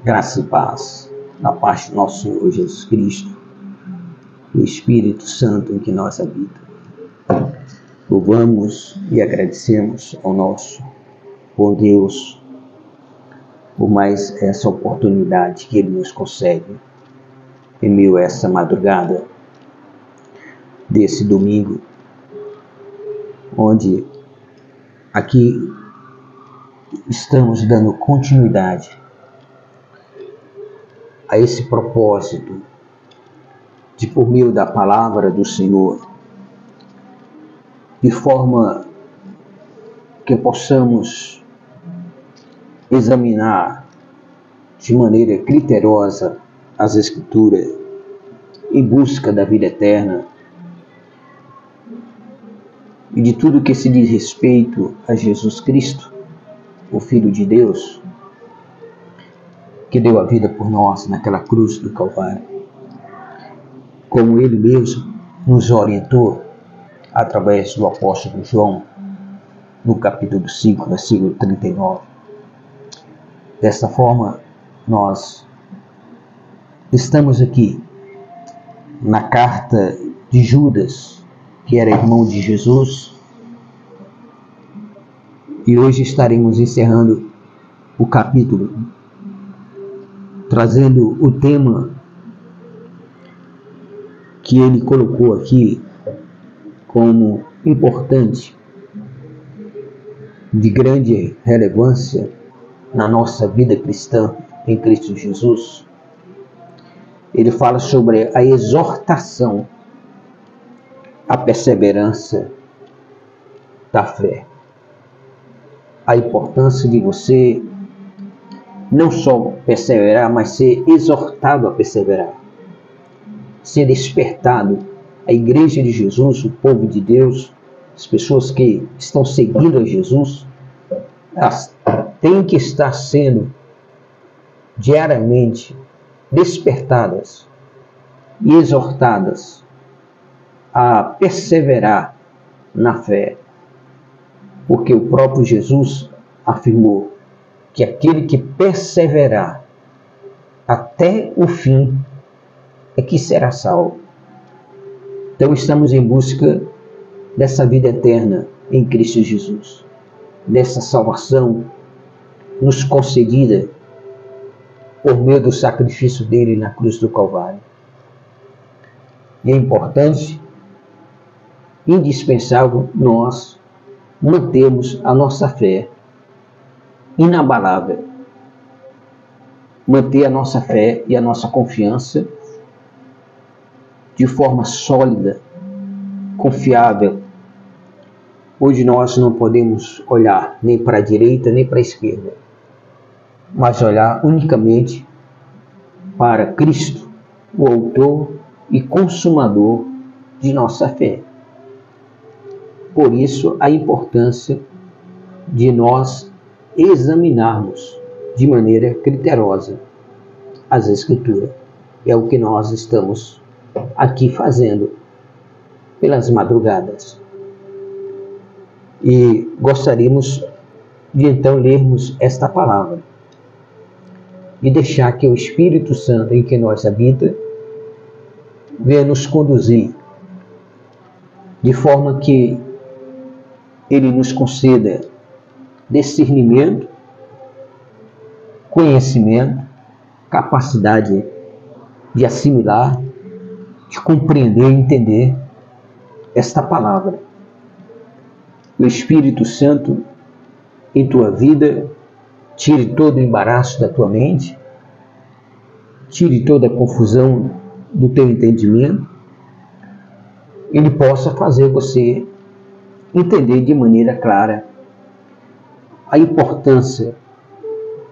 Graça e paz da parte do nosso Senhor Jesus Cristo, o Espírito Santo em que nós habitamos. Louvamos e agradecemos ao nosso bom Deus por mais essa oportunidade que Ele nos concede em meio a essa madrugada desse domingo, onde aqui estamos dando continuidade a esse propósito de, por meio da palavra do Senhor, de forma que possamos examinar de maneira criteriosa as Escrituras em busca da vida eterna e de tudo que se diz respeito a Jesus Cristo, o Filho de Deus, que deu a vida por nós naquela cruz do Calvário, como Ele mesmo nos orientou através do apóstolo João, no capítulo 5, versículo 39. Desta forma, nós estamos aqui na carta de Judas, que era irmão de Jesus, e hoje estaremos encerrando o capítulo, trazendo o tema que ele colocou aqui como importante, de grande relevância na nossa vida cristã em Cristo Jesus. Ele fala sobre a exortação à perseverança da fé. A importância de você não só perseverar, mas ser exortado a perseverar. Ser despertado. A igreja de Jesus, o povo de Deus, as pessoas que estão seguindo a Jesus, elas têm que estar sendo diariamente despertadas e exortadas a perseverar na fé. Porque o próprio Jesus afirmou que aquele que perseverar até o fim é que será salvo. Então estamos em busca dessa vida eterna em Cristo Jesus, dessa salvação nos concedida por meio do sacrifício dele na cruz do Calvário. E é importante, indispensável, nós mantermos a nossa fé inabalável, manter a nossa fé e a nossa confiança de forma sólida, confiável. Hoje nós não podemos olhar nem para a direita nem para a esquerda, mas olhar unicamente para Cristo, o autor e consumador de nossa fé. Por isso, a importância de nós examinarmos de maneira criteriosa as Escrituras. É o que nós estamos aqui fazendo pelas madrugadas. E gostaríamos de então lermos esta palavra e deixar que o Espírito Santo em que nós habita venha nos conduzir de forma que Ele nos conceda discernimento, conhecimento, capacidade de assimilar, de compreender e entender esta palavra. O Espírito Santo em tua vida tire todo o embaraço da tua mente, tire toda a confusão do teu entendimento, Ele possa fazer você entender de maneira clara a importância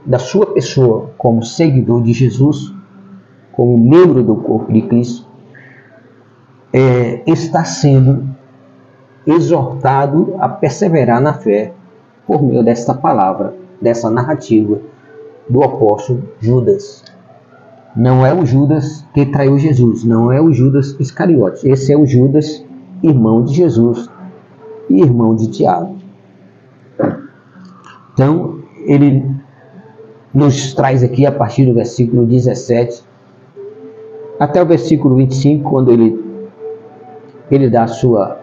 da sua pessoa como seguidor de Jesus, como membro do corpo de Cristo, está sendo exortado a perseverar na fé por meio desta palavra, dessa narrativa do apóstolo Judas. Não é o Judas que traiu Jesus, não é o Judas Iscariotes. Esse é o Judas, irmão de Jesus e irmão de Tiago. Então, ele nos traz aqui a partir do versículo 17 até o versículo 25, quando ele dá a sua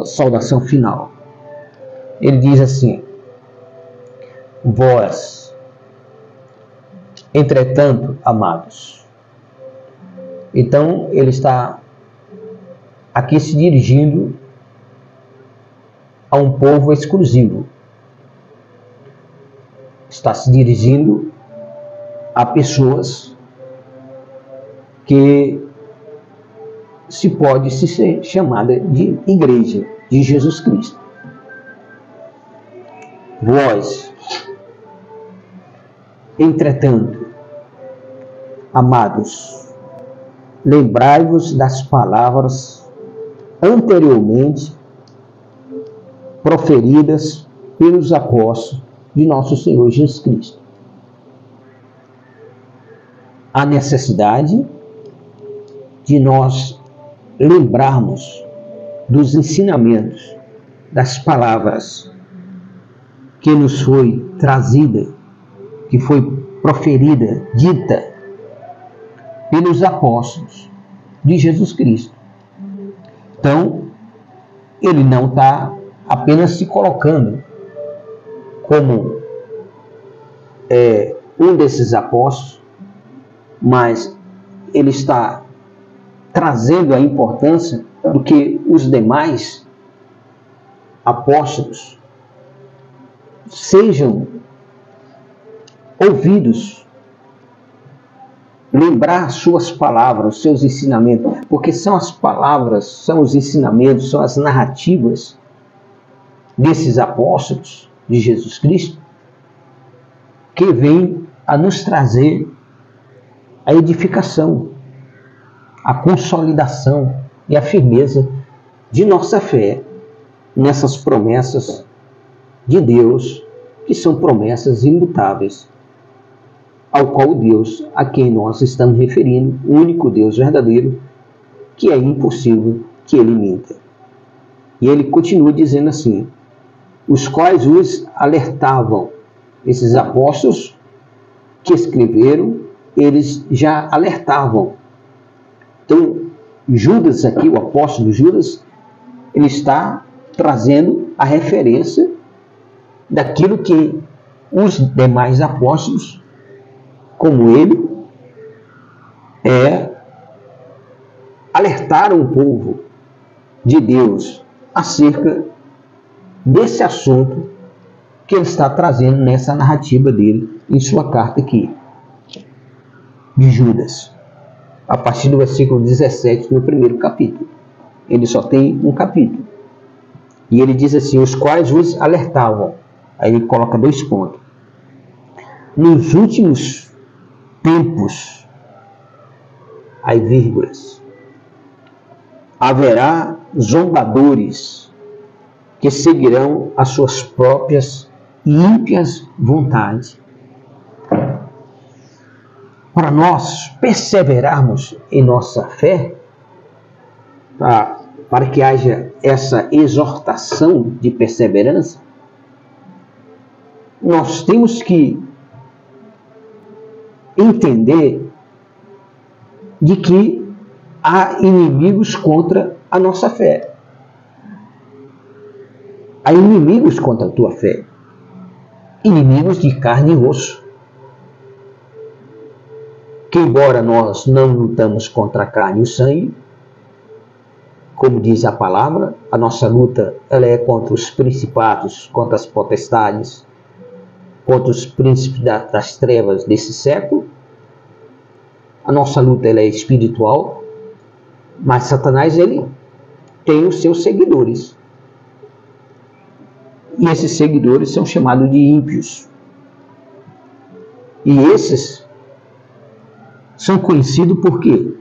saudação final. Ele diz assim: vós, entretanto, amados. Então, ele está aqui se dirigindo a um povo exclusivo. Está se dirigindo a pessoas que se pode ser chamada de igreja de Jesus Cristo. Vós, entretanto, amados, lembrai-vos das palavras anteriormente proferidas pelos apóstolos de nosso Senhor Jesus Cristo. A necessidade de nós lembrarmos dos ensinamentos, das palavras que nos foi trazida, que foi proferida, dita pelos apóstolos de Jesus Cristo. Então, ele não está apenas se colocando como um desses apóstolos, mas ele está trazendo a importância do que os demais apóstolos sejam ouvidos, lembrar suas palavras, seus ensinamentos, porque são as palavras, são os ensinamentos, são as narrativas desses apóstolos de Jesus Cristo que vêm a nos trazer a edificação, a consolidação e a firmeza de nossa fé nessas promessas de Deus, que são promessas imutáveis, ao qual Deus a quem nós estamos referindo, o único Deus verdadeiro, que é impossível que ele minta. E ele continua dizendo assim: os quais os alertavam. Esses apóstolos que escreveram, eles já alertavam. Então, Judas aqui, o apóstolo Judas, ele está trazendo a referência daquilo que os demais apóstolos, como ele, alertaram o povo de Deus acerca desse assunto que ele está trazendo nessa narrativa dele, em sua carta aqui, de Judas, a partir do versículo 17, no primeiro capítulo. Ele só tem um capítulo. E ele diz assim: os quais os alertavam. Aí ele coloca 2 pontos. Nos últimos tempos, aí vírgulas, haverá zombadores que seguirão as suas próprias ímpias vontades. Para nós perseverarmos em nossa fé, para que haja essa exortação de perseverança, nós temos que entender de que há inimigos contra a nossa fé. Há inimigos contra a tua fé. Inimigos de carne e osso. Que embora nós não lutamos contra a carne e o sangue, como diz a palavra, a nossa luta ela é contra os principados, contra as potestades, contra os príncipes das trevas desse século. A nossa luta ela é espiritual, mas Satanás ele tem os seus seguidores. E esses seguidores são chamados de ímpios. E esses são conhecidos por quê?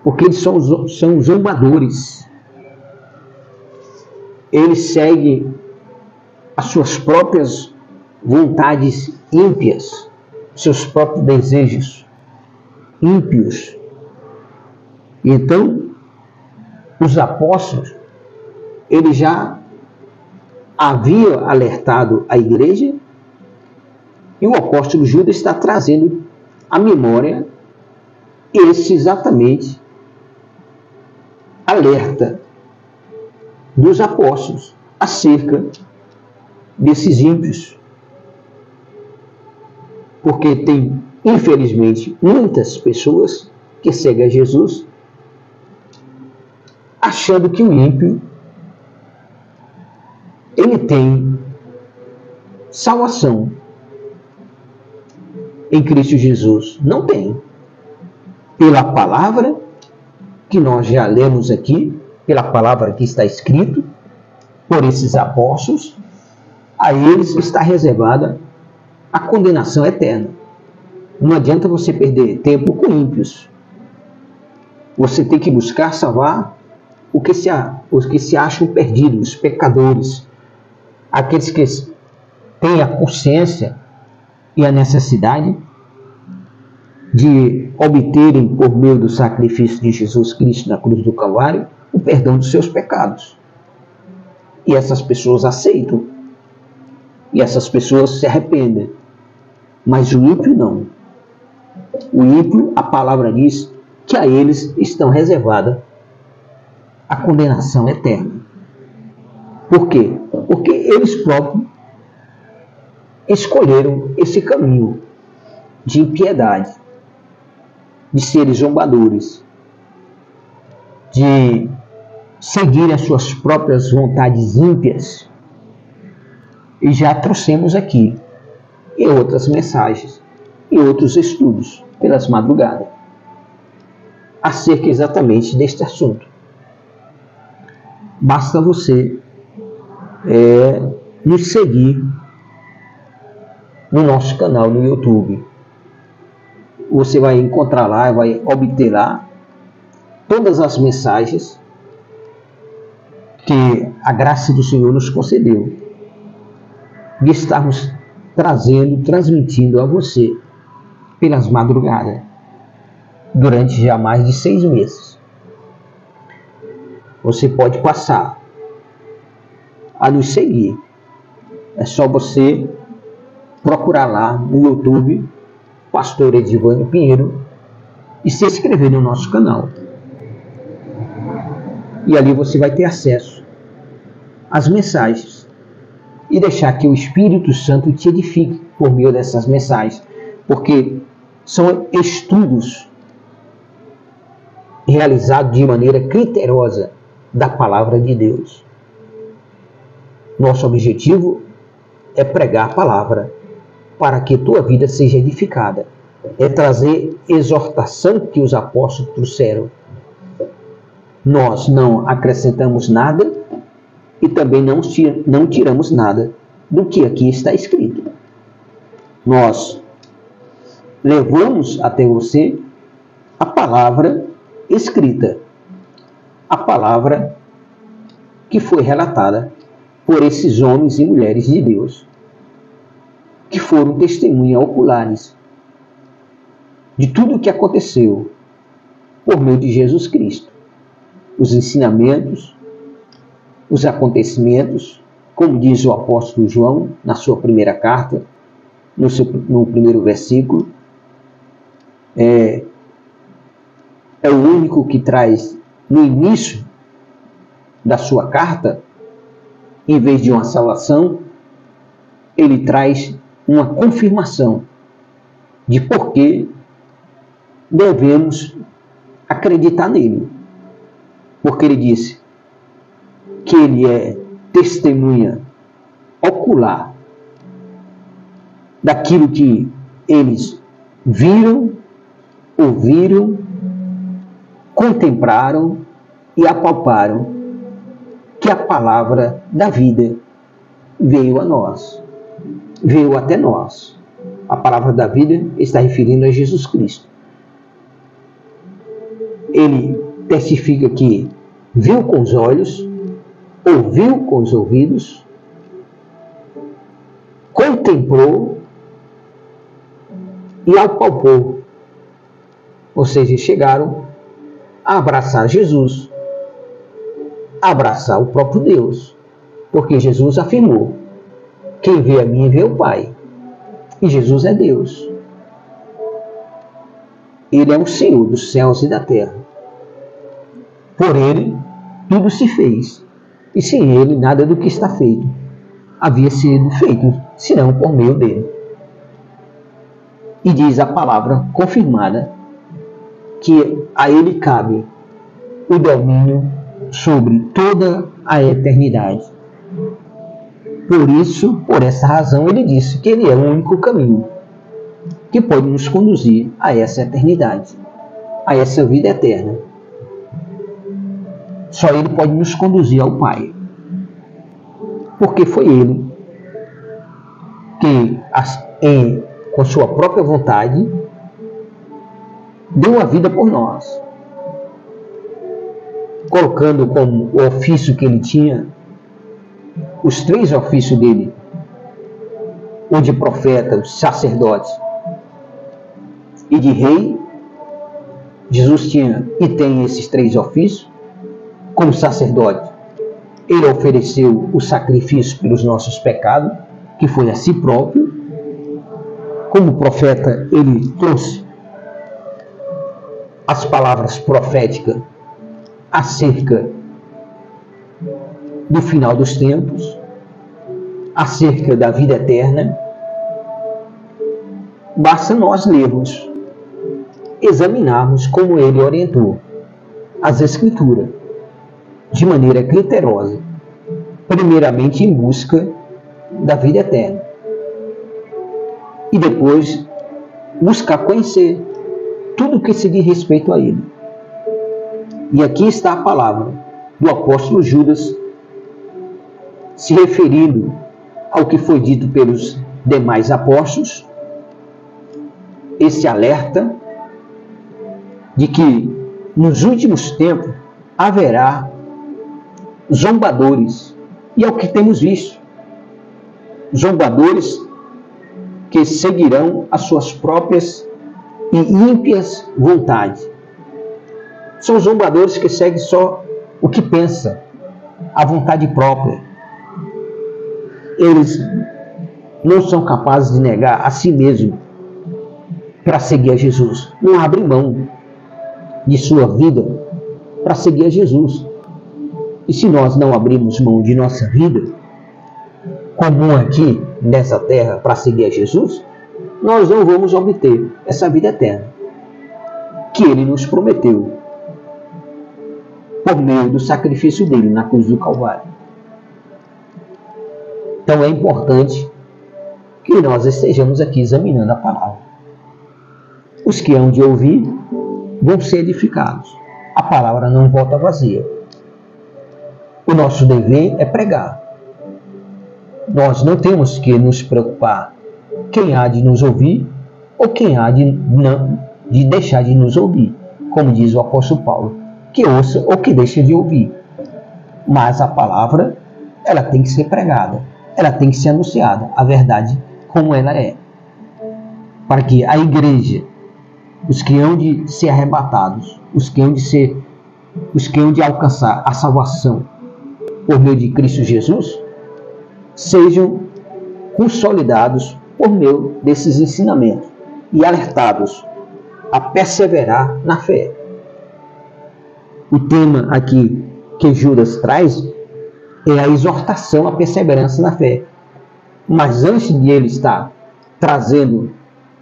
Porque eles são zombadores. Eles seguem as suas próprias vontades ímpias, seus próprios desejos ímpios. E então, os apóstolos, eles já haviam alertado a igreja E o apóstolo Judas está trazendo à memória esse exatamente alerta dos apóstolos acerca desses ímpios. Porque tem, infelizmente, muitas pessoas que seguem a Jesus achando que o ímpio ele tem salvação em Cristo Jesus. Não tem. Pela palavra que nós já lemos aqui, pela palavra que está escrito por esses apóstolos, a eles está reservada a condenação eterna. Não adianta você perder tempo com ímpios. Você tem que buscar salvar os que se acham perdidos, os pecadores, aqueles que têm a consciência e a necessidade de obterem, por meio do sacrifício de Jesus Cristo na cruz do Calvário, o perdão dos seus pecados. E essas pessoas aceitam. E essas pessoas se arrependem. Mas o ímpio não. O ímpio, a palavra diz que a eles estão reservada a condenação eterna. Por quê? Porque eles próprios escolheram esse caminho de impiedade, de serem zombadores, de seguir as suas próprias vontades ímpias. E já trouxemos aqui em outras mensagens e outros estudos pelas madrugadas acerca exatamente deste assunto. Basta você nos seguir no nosso canal no YouTube. Você vai encontrar lá, vai obter lá todas as mensagens que a graça do Senhor nos concedeu de estarmos transmitindo a você pelas madrugadas durante já mais de 6 meses. Você pode passar a nos seguir. É só você procurar lá no YouTube Pastor Edivânio Pinheiro e se inscrever no nosso canal. E ali você vai ter acesso às mensagens e deixar que o Espírito Santo te edifique por meio dessas mensagens, porque são estudos realizados de maneira criteriosa da palavra de Deus. Nosso objetivo é pregar a palavra para que tua vida seja edificada. É trazer exortação que os apóstolos trouxeram. Nós não acrescentamos nada e também não tiramos nada do que aqui está escrito. Nós levamos até você a palavra escrita, a palavra que foi relatada por esses homens e mulheres de Deus, que foram testemunhas oculares de tudo o que aconteceu por meio de Jesus Cristo. Os ensinamentos, os acontecimentos, como diz o apóstolo João na sua primeira carta, no primeiro versículo, é o único que traz no início da sua carta, em vez de uma salvação, ele traz uma confirmação de por que devemos acreditar nele. Porque ele disse que ele é testemunha ocular daquilo que eles viram, ouviram, contemplaram e apalparam, que a palavra da vida veio a nós, veio até nós. A palavra da vida está referindo a Jesus Cristo. Ele testifica que viu com os olhos, ouviu com os ouvidos, contemplou e apalpou. Ou seja, chegaram a abraçar Jesus, a abraçar o próprio Deus, porque Jesus afirmou: quem vê a mim vê o Pai. E Jesus é Deus. Ele é o Senhor dos céus e da terra. Por Ele, tudo se fez. E sem Ele, nada do que está feito havia sido feito, senão por meio dele. E diz a palavra confirmada que a Ele cabe o domínio sobre toda a eternidade. Por isso, por essa razão, Ele disse que Ele é o único caminho que pode nos conduzir a essa eternidade, a essa vida eterna. Só Ele pode nos conduzir ao Pai. Porque foi Ele que, com sua própria vontade, deu a vida por nós, colocando como o ofício que Ele tinha, os 3 ofícios dele, o de profeta, de sacerdote e de rei. Jesus tinha e tem esses 3 ofícios. Como sacerdote, ele ofereceu o sacrifício pelos nossos pecados, que foi a si próprio. Como profeta, ele trouxe as palavras proféticas acerca do final dos tempos, acerca da vida eterna. Basta nós lermos, examinarmos como ele orientou as Escrituras, de maneira criteriosa, primeiramente em busca da vida eterna, e depois buscar conhecer tudo o que se diz respeito a ele. E aqui está a palavra do apóstolo Judas, se referindo ao que foi dito pelos demais apóstolos, esse alerta de que nos últimos tempos haverá zombadores, e é o que temos visto, zombadores que seguirão as suas próprias e ímpias vontades. São zombadores que seguem só o que pensa, a vontade própria. Eles não são capazes de negar a si mesmo para seguir a Jesus. Não abrem mão de sua vida para seguir a Jesus. E se nós não abrirmos mão de nossa vida comum aqui nessa terra para seguir a Jesus, nós não vamos obter essa vida eterna que Ele nos prometeu por meio do sacrifício dele na cruz do Calvário. Então é importante que nós estejamos aqui examinando a palavra. Os que hão de ouvir vão ser edificados. A palavra não volta vazia. O nosso dever é pregar. Nós não temos que nos preocupar quem há de nos ouvir ou quem há de deixar de nos ouvir. Como diz o apóstolo Paulo, que ouça ou que deixe de ouvir. Mas a palavra, ela tem que ser pregada. Ela tem que ser anunciada, a verdade como ela é. Para que a igreja, os que hão de ser arrebatados, os que hão de alcançar a salvação por meio de Cristo Jesus, sejam consolidados por meio desses ensinamentos e alertados a perseverar na fé. O tema aqui que Judas traz é a exortação à perseverança na fé. Mas antes de ele estar trazendo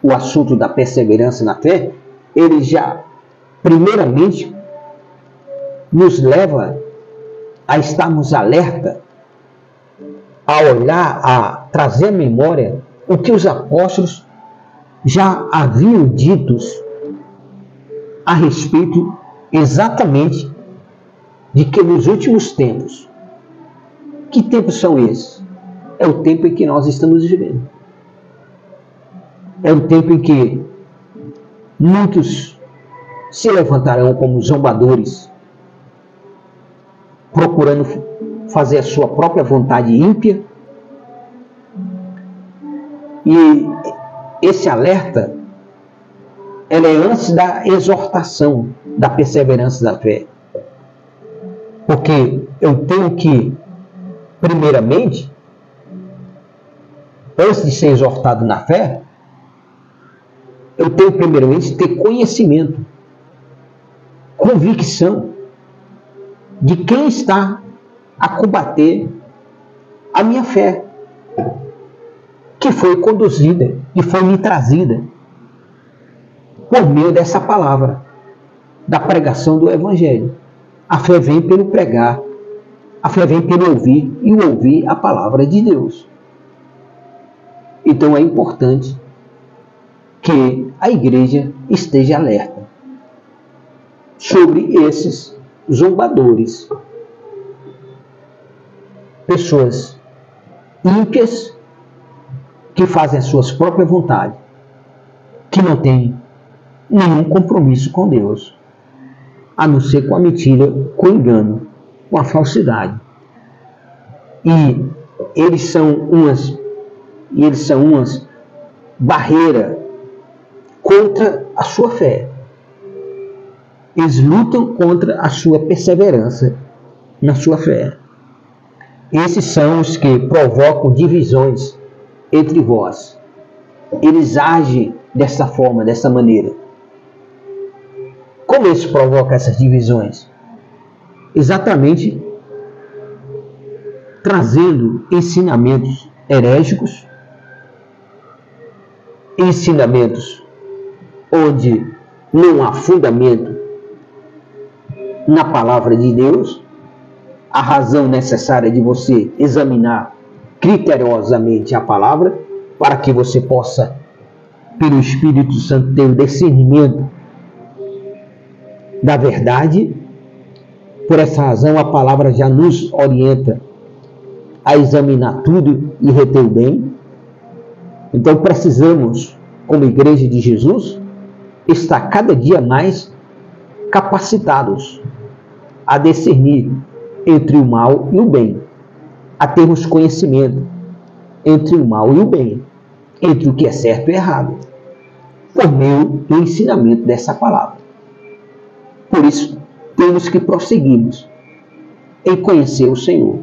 o assunto da perseverança na fé, ele já, primeiramente, nos leva a estarmos alerta, a olhar, a trazer à memória o que os apóstolos já haviam dito a respeito exatamente de que nos últimos tempos, que tempos são esses? É o tempo em que nós estamos vivendo. É o tempo em que muitos se levantarão como zombadores, procurando fazer a sua própria vontade ímpia. E esse alerta, ela é antes da exortação da perseverança da fé. Porque eu tenho que, primeiramente, antes de ser exortado na fé, Eu tenho primeiramente que ter conhecimento, convicção de quem está a combater a minha fé, que foi conduzida e foi me trazida por meio dessa palavra, da pregação do Evangelho. A fé vem pelo pregar, a fé vem pelo ouvir, e o ouvir a palavra de Deus. Então é importante que a igreja esteja alerta sobre esses zombadores, pessoas ímpias que fazem as suas próprias vontades, que não têm nenhum compromisso com Deus, a não ser com a mentira, com o engano, com a falsidade. E eles são umas barreiras contra a sua fé. Eles lutam contra a sua perseverança na sua fé. Esses são os que provocam divisões entre vós. Eles agem dessa forma, dessa maneira. Como eles provocam essas divisões? Exatamente trazendo ensinamentos herégicos, ensinamentos onde não há fundamento na palavra de Deus, a razão necessária de você examinar criteriosamente a palavra, para que você possa, pelo Espírito Santo, ter o discernimento da verdade. Por essa razão, a palavra já nos orienta a examinar tudo e reter o bem. Então precisamos, como igreja de Jesus, estar cada dia mais capacitados a discernir entre o mal e o bem, a termos conhecimento entre o mal e o bem, entre o que é certo e errado, por meio do ensinamento dessa palavra. Por isso, temos que prosseguirmos em conhecer o Senhor.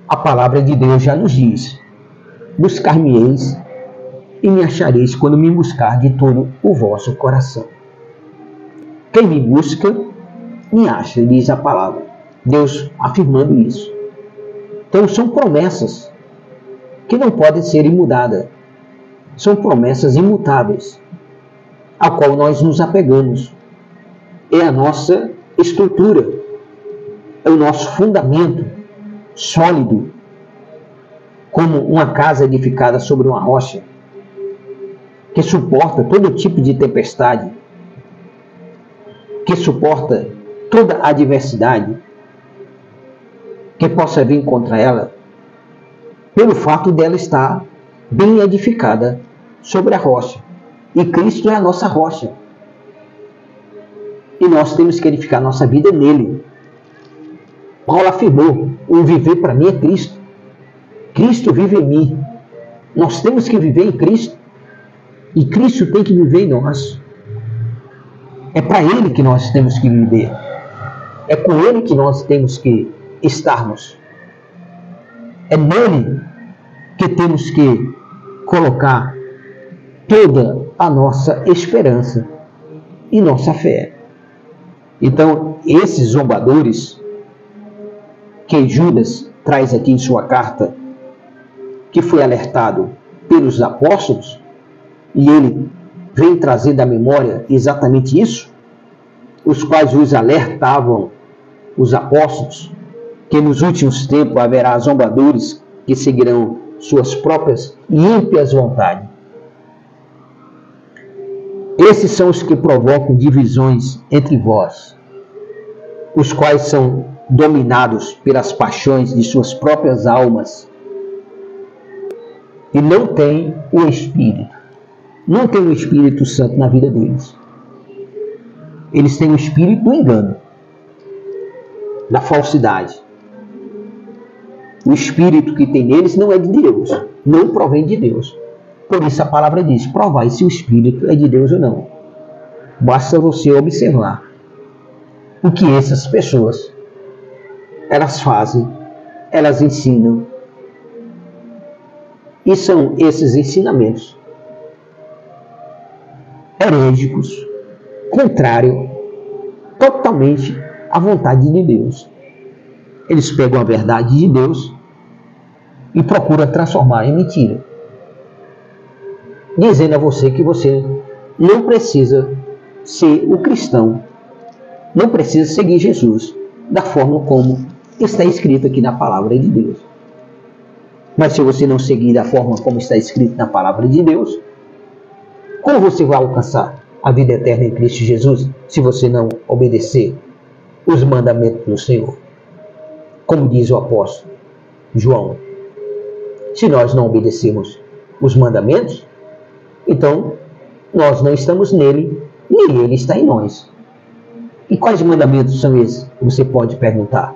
A palavra de Deus já nos diz: buscar-me-eis e me achareis quando me buscar de todo o vosso coração. Quem me busca, me acha, diz a palavra. Deus afirmando isso. Então são promessas que não podem ser mudadas. São promessas imutáveis, a qual nós nos apegamos. É a nossa estrutura, é o nosso fundamento sólido, como uma casa edificada sobre uma rocha, que suporta todo tipo de tempestade, que suporta toda adversidade que possa vir contra ela, pelo fato dela estar bem edificada sobre a rocha. E Cristo é a nossa rocha. E nós temos que edificar nossa vida nele. Paulo afirmou: o viver para mim é Cristo. Cristo vive em mim. Nós temos que viver em Cristo. E Cristo tem que viver em nós. É para Ele que nós temos que viver. É com Ele que nós temos que estarmos. É nele que temos que colocar toda a nossa esperança e nossa fé. Então, esses zombadores que Judas traz aqui em sua carta, que foi alertado pelos apóstolos, e ele vem trazendo à memória exatamente isso, os quais os alertavam os apóstolos, que nos últimos tempos haverá zombadores que seguirão suas próprias e ímpias vontades. Esses são os que provocam divisões entre vós, os quais são dominados pelas paixões de suas próprias almas e não têm o Espírito. Não tem o Espírito Santo na vida deles. Eles têm o espírito do engano, da falsidade. O espírito que tem neles não é de Deus, não provém de Deus. Por isso a palavra diz: provai se o espírito é de Deus ou não. Basta você observar o que essas pessoas elas fazem, elas ensinam. E são esses ensinamentos herégicos, contrário totalmente à vontade de Deus. Eles pegam a verdade de Deus e procuram transformar em mentira, dizendo a você que você não precisa ser o cristão, não precisa seguir Jesus da forma como está escrito aqui na palavra de Deus. Mas se você não seguir da forma como está escrito na palavra de Deus, como você vai alcançar a vida eterna em Cristo Jesus se você não obedecer os mandamentos do Senhor? Como diz o apóstolo João, se nós não obedecemos os mandamentos, então nós não estamos nele, nem ele está em nós. E quais mandamentos são esses? Você pode perguntar.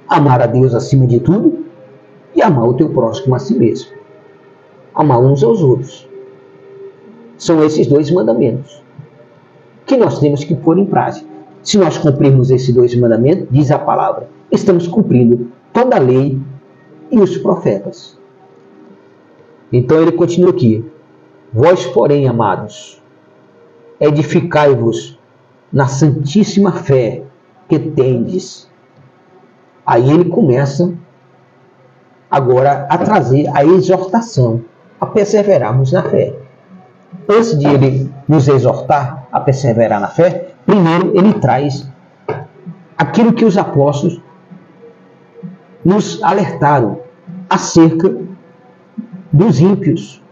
Amar a Deus acima de tudo e amar o teu próximo a si mesmo. Amar uns aos outros. São esses dois mandamentos que nós temos que pôr em prática. Se nós cumprirmos esses dois mandamentos, diz a palavra, estamos cumprindo toda a lei e os profetas. Então ele continua aqui. Vós, porém, amados, edificai-vos na santíssima fé que tendes. Aí ele começa agora a trazer a exortação a perseverarmos na fé. Antes de ele nos exortar a perseverar na fé, primeiro ele traz aquilo que os apóstolos nos alertaram acerca dos ímpios.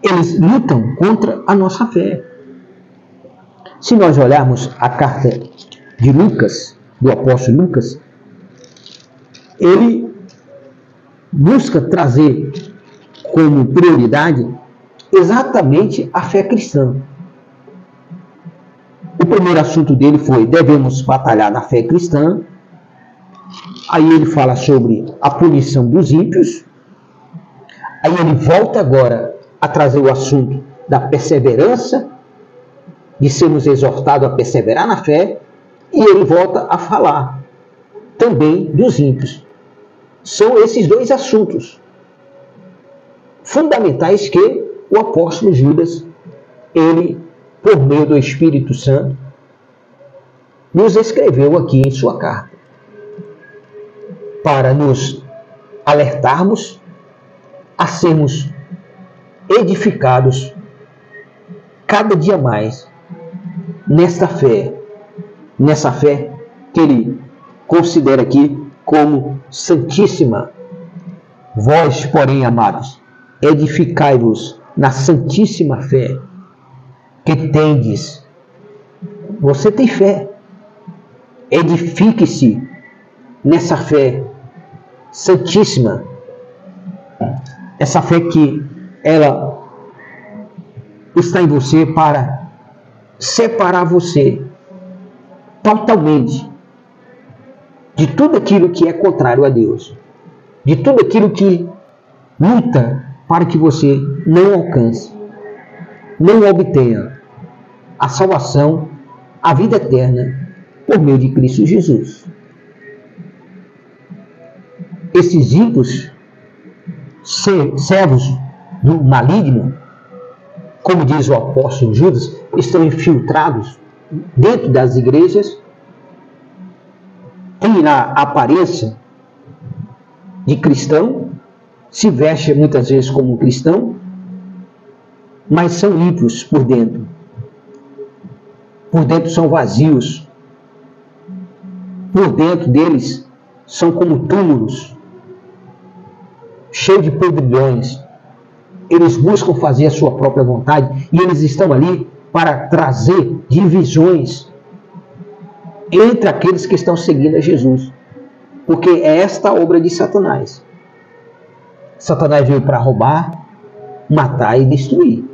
Eles lutam contra a nossa fé. Se nós olharmos a carta de Lucas, do apóstolo Lucas, ele busca trazer como prioridade exatamente a fé cristã. O primeiro assunto dele foi: devemos batalhar na fé cristã. Aí ele fala sobre a punição dos ímpios. Aí ele volta agora a trazer o assunto da perseverança, de sermos exortados a perseverar na fé, e ele volta a falar também dos ímpios. São esses dois assuntos fundamentais que o apóstolo Judas, ele, por meio do Espírito Santo, nos escreveu aqui em sua carta, para nos alertarmos a sermos edificados cada dia mais nessa fé que ele considera aqui como santíssima. Vós, porém, amados, edificai-vos na santíssima fé que tendes. Você tem fé. Edifique-se nessa fé santíssima. Essa fé que ela está em você para separar você totalmente de tudo aquilo que é contrário a Deus, de tudo aquilo que luta para que você não alcance, não obtenha a salvação, a vida eterna por meio de Cristo Jesus. Esses ímpios, servos do maligno, como diz o apóstolo Judas, estão infiltrados dentro das igrejas, têm a aparência de cristão, se veste muitas vezes como um cristão, mas são ímpios por dentro. Por dentro são vazios. Por dentro deles são como túmulos, cheios de podridões. Eles buscam fazer a sua própria vontade e eles estão ali para trazer divisões entre aqueles que estão seguindo a Jesus. Porque é esta a obra de Satanás. Satanás veio para roubar, matar e destruir.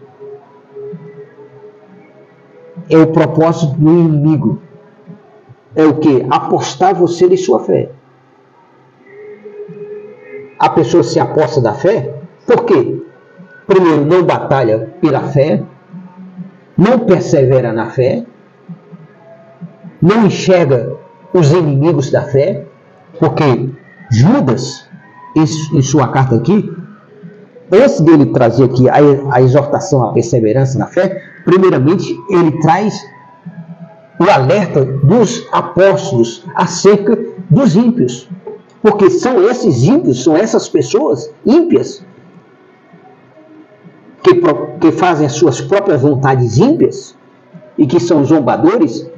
É o propósito do inimigo. É o que? Apostar você de sua fé. A pessoa se aposta da fé, por quê? Primeiro, não batalha pela fé, não persevera na fé, não enxerga os inimigos da fé, porque Judas, em sua carta aqui, antes dele trazer aqui a exortação à perseverança na fé, primeiramente ele traz o alerta dos apóstolos acerca dos ímpios. Porque são esses ímpios, são essas pessoas ímpias que fazem as suas próprias vontades ímpias e que são zombadores,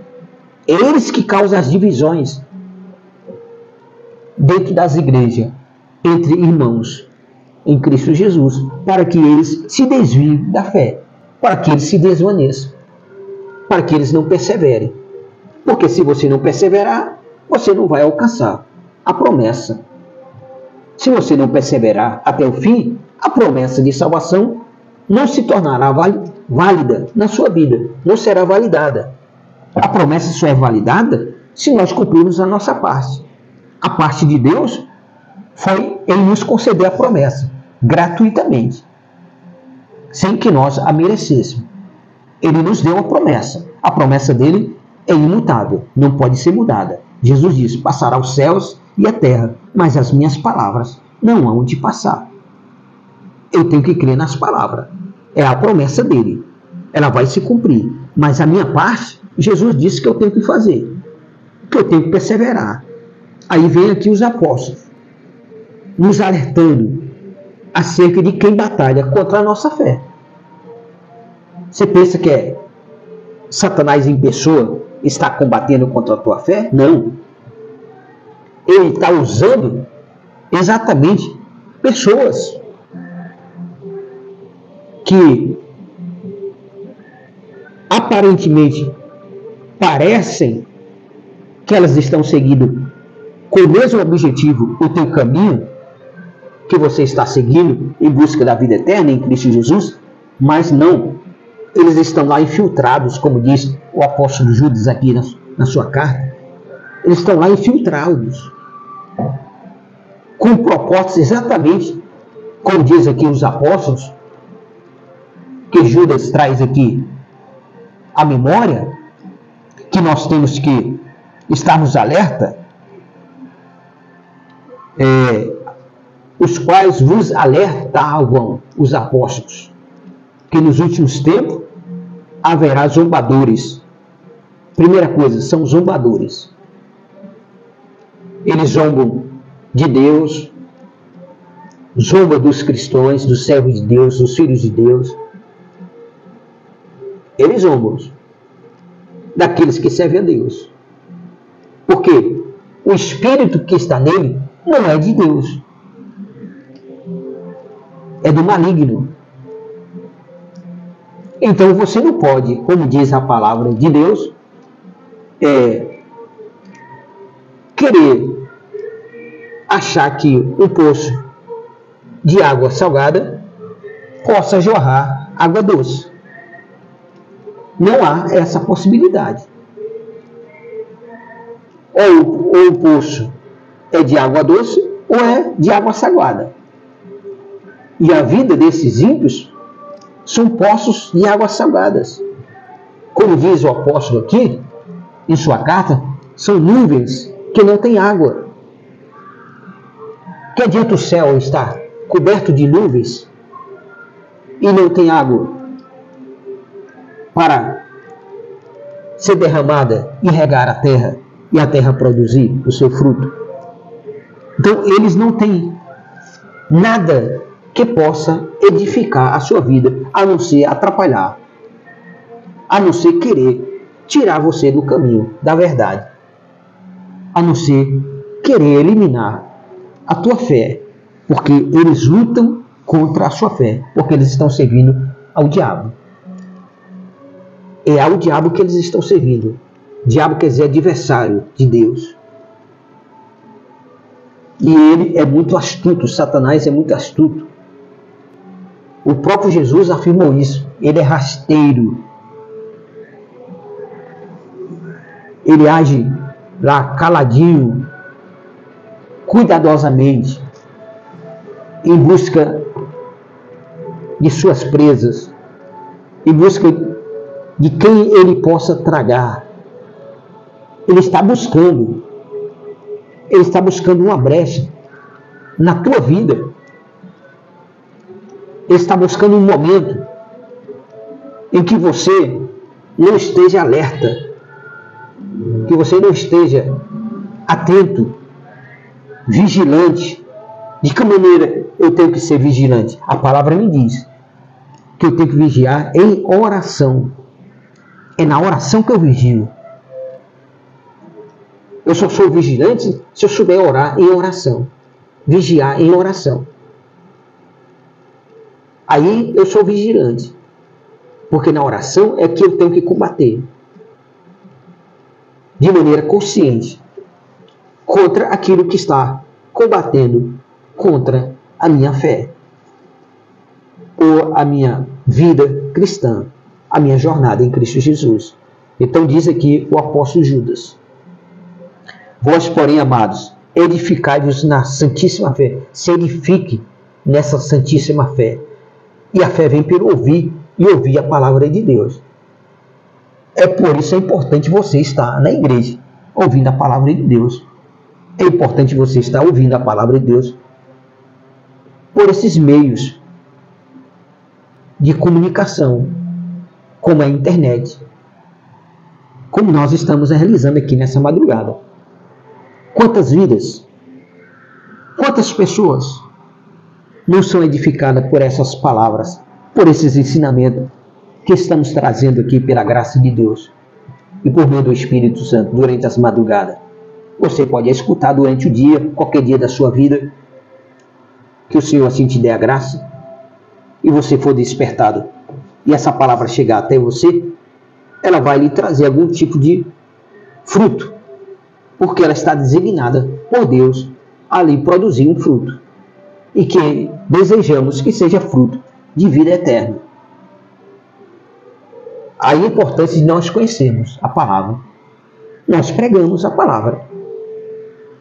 eles que causam as divisões dentro das igrejas, entre irmãos em Cristo Jesus, para que eles se desviem da fé, para que eles se desvaneçam, para que eles não perseverem. Porque se você não perseverar, você não vai alcançar a promessa. Se você não perseverar até o fim, a promessa de salvação não se tornará válida na sua vida, não será validada. A promessa só é validada se nós cumprirmos a nossa parte. A parte de Deus foi Ele nos conceder a promessa, gratuitamente, sem que nós a merecêssemos. Ele nos deu a promessa. A promessa dele é imutável, não pode ser mudada. Jesus disse: passará os céus e a terra, mas as minhas palavras não hão de passar. Eu tenho que crer nas palavras. É a promessa dele. Ela vai se cumprir. Mas a minha parte, Jesus disse que eu tenho que fazer, que eu tenho que perseverar. Aí vem aqui os apóstolos, nos alertando acerca de quem batalha contra a nossa fé. Você pensa que é Satanás em pessoa está combatendo contra a tua fé? Não. Ele está usando exatamente pessoas que aparentemente parecem que elas estão seguindo com o mesmo objetivo, o teu caminho que você está seguindo em busca da vida eterna em Cristo Jesus, mas não. Eles estão lá infiltrados, como diz o apóstolo Judas aqui na sua carta. Eles estão lá infiltrados, com propósitos exatamente, como diz aqui os apóstolos, que Judas traz aqui a memória, que nós temos que estarmos alerta, os quais vos alertavam os apóstolos, que nos últimos tempos haverá zombadores. Primeira coisa, são zombadores. Eles zombam de Deus, zombam dos cristãos, dos servos de Deus, dos filhos de Deus. Eles zombam daqueles que servem a Deus. Porque o espírito que está nele não é de Deus. É do maligno. Então você não pode, como diz a palavra de Deus, querer achar que um poço de água salgada possa jorrar água doce. Não há essa possibilidade. Ou o poço é de água doce ou é de água salgada. E a vida desses ímpios são poços de águas salgadas. Como diz o apóstolo aqui, em sua carta, são nuvens que não têm água. Que adianta o céu estar coberto de nuvens e não tem água para ser derramada e regar a terra e a terra produzir o seu fruto? Então eles não têm nada que possa edificar a sua vida, a não ser atrapalhar, a não ser querer tirar você do caminho da verdade, a não ser querer eliminar a tua fé, porque eles lutam contra a sua fé, porque eles estão servindo ao diabo. É ao diabo que eles estão servindo. Diabo quer dizer adversário de Deus. E ele é muito astuto, Satanás é muito astuto. O próprio Jesus afirmou isso. Ele é rasteiro. Ele age lá caladinho, cuidadosamente, em busca de suas presas, em busca de quem ele possa tragar. Ele está buscando uma brecha na tua vida. Ele está buscando um momento em que você não esteja alerta, que você não esteja atento, vigilante. De que maneira eu tenho que ser vigilante? A palavra me diz que eu tenho que vigiar em oração. É na oração que eu vigio. Eu só sou vigilante se eu souber orar em oração. Vigiar em oração. Aí eu sou vigilante. Porque na oração é que eu tenho que combater. De maneira consciente. Contra aquilo que está combatendo contra a minha fé. Ou a minha vida cristã. A minha jornada em Cristo Jesus. Então diz aqui o apóstolo Judas. Vós, porém, amados, edificai-vos na santíssima fé. Se edifique nessa santíssima fé. E a fé vem pelo ouvir, e ouvir a palavra de Deus. É por isso que é importante você estar na igreja, ouvindo a palavra de Deus. É importante você estar ouvindo a palavra de Deus por esses meios de comunicação, como a internet, como nós estamos realizando aqui nessa madrugada. Quantas vidas, quantas pessoas não são edificadas por essas palavras, por esses ensinamentos que estamos trazendo aqui pela graça de Deus e por meio do Espírito Santo durante as madrugadas. Você pode escutar durante o dia, qualquer dia da sua vida, que o Senhor assim te dê a graça e você for despertado e essa palavra chegar até você, ela vai lhe trazer algum tipo de fruto, porque ela está designada por Deus a lhe produzir um fruto e que desejamos que seja fruto de vida eterna. Aí a importância de nós conhecermos a palavra. Nós pregamos a palavra.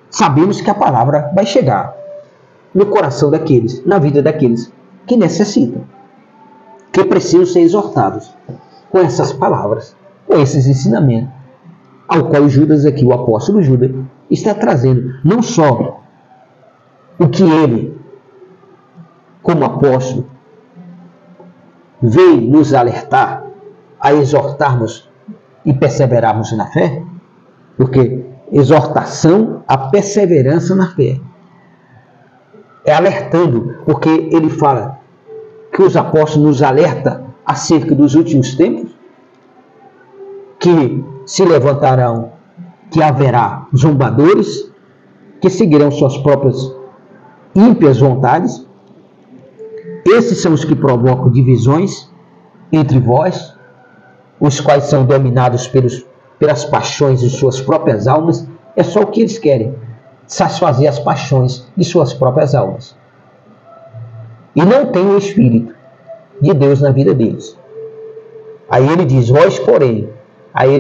Sabemos que a palavra vai chegar no coração daqueles, na vida daqueles que necessitam, que precisam ser exortados com essas palavras, com esses ensinamentos, ao qual Judas aqui, o apóstolo Judas, está trazendo não só o que ele, como apóstolo, veio nos alertar a exortarmos e perseverarmos na fé, porque exortação a perseverança na fé. É alertando, porque ele fala que os apóstolos nos alertam acerca dos últimos tempos, que se levantarão, que haverá zombadores, que seguirão suas próprias ímpias vontades. Esses são os que provocam divisões entre vós, os quais são dominados pelas paixões de suas próprias almas. É só o que eles querem, satisfazer as paixões de suas próprias almas. E não tem o Espírito de Deus na vida deles. Aí ele diz, vós porém, aí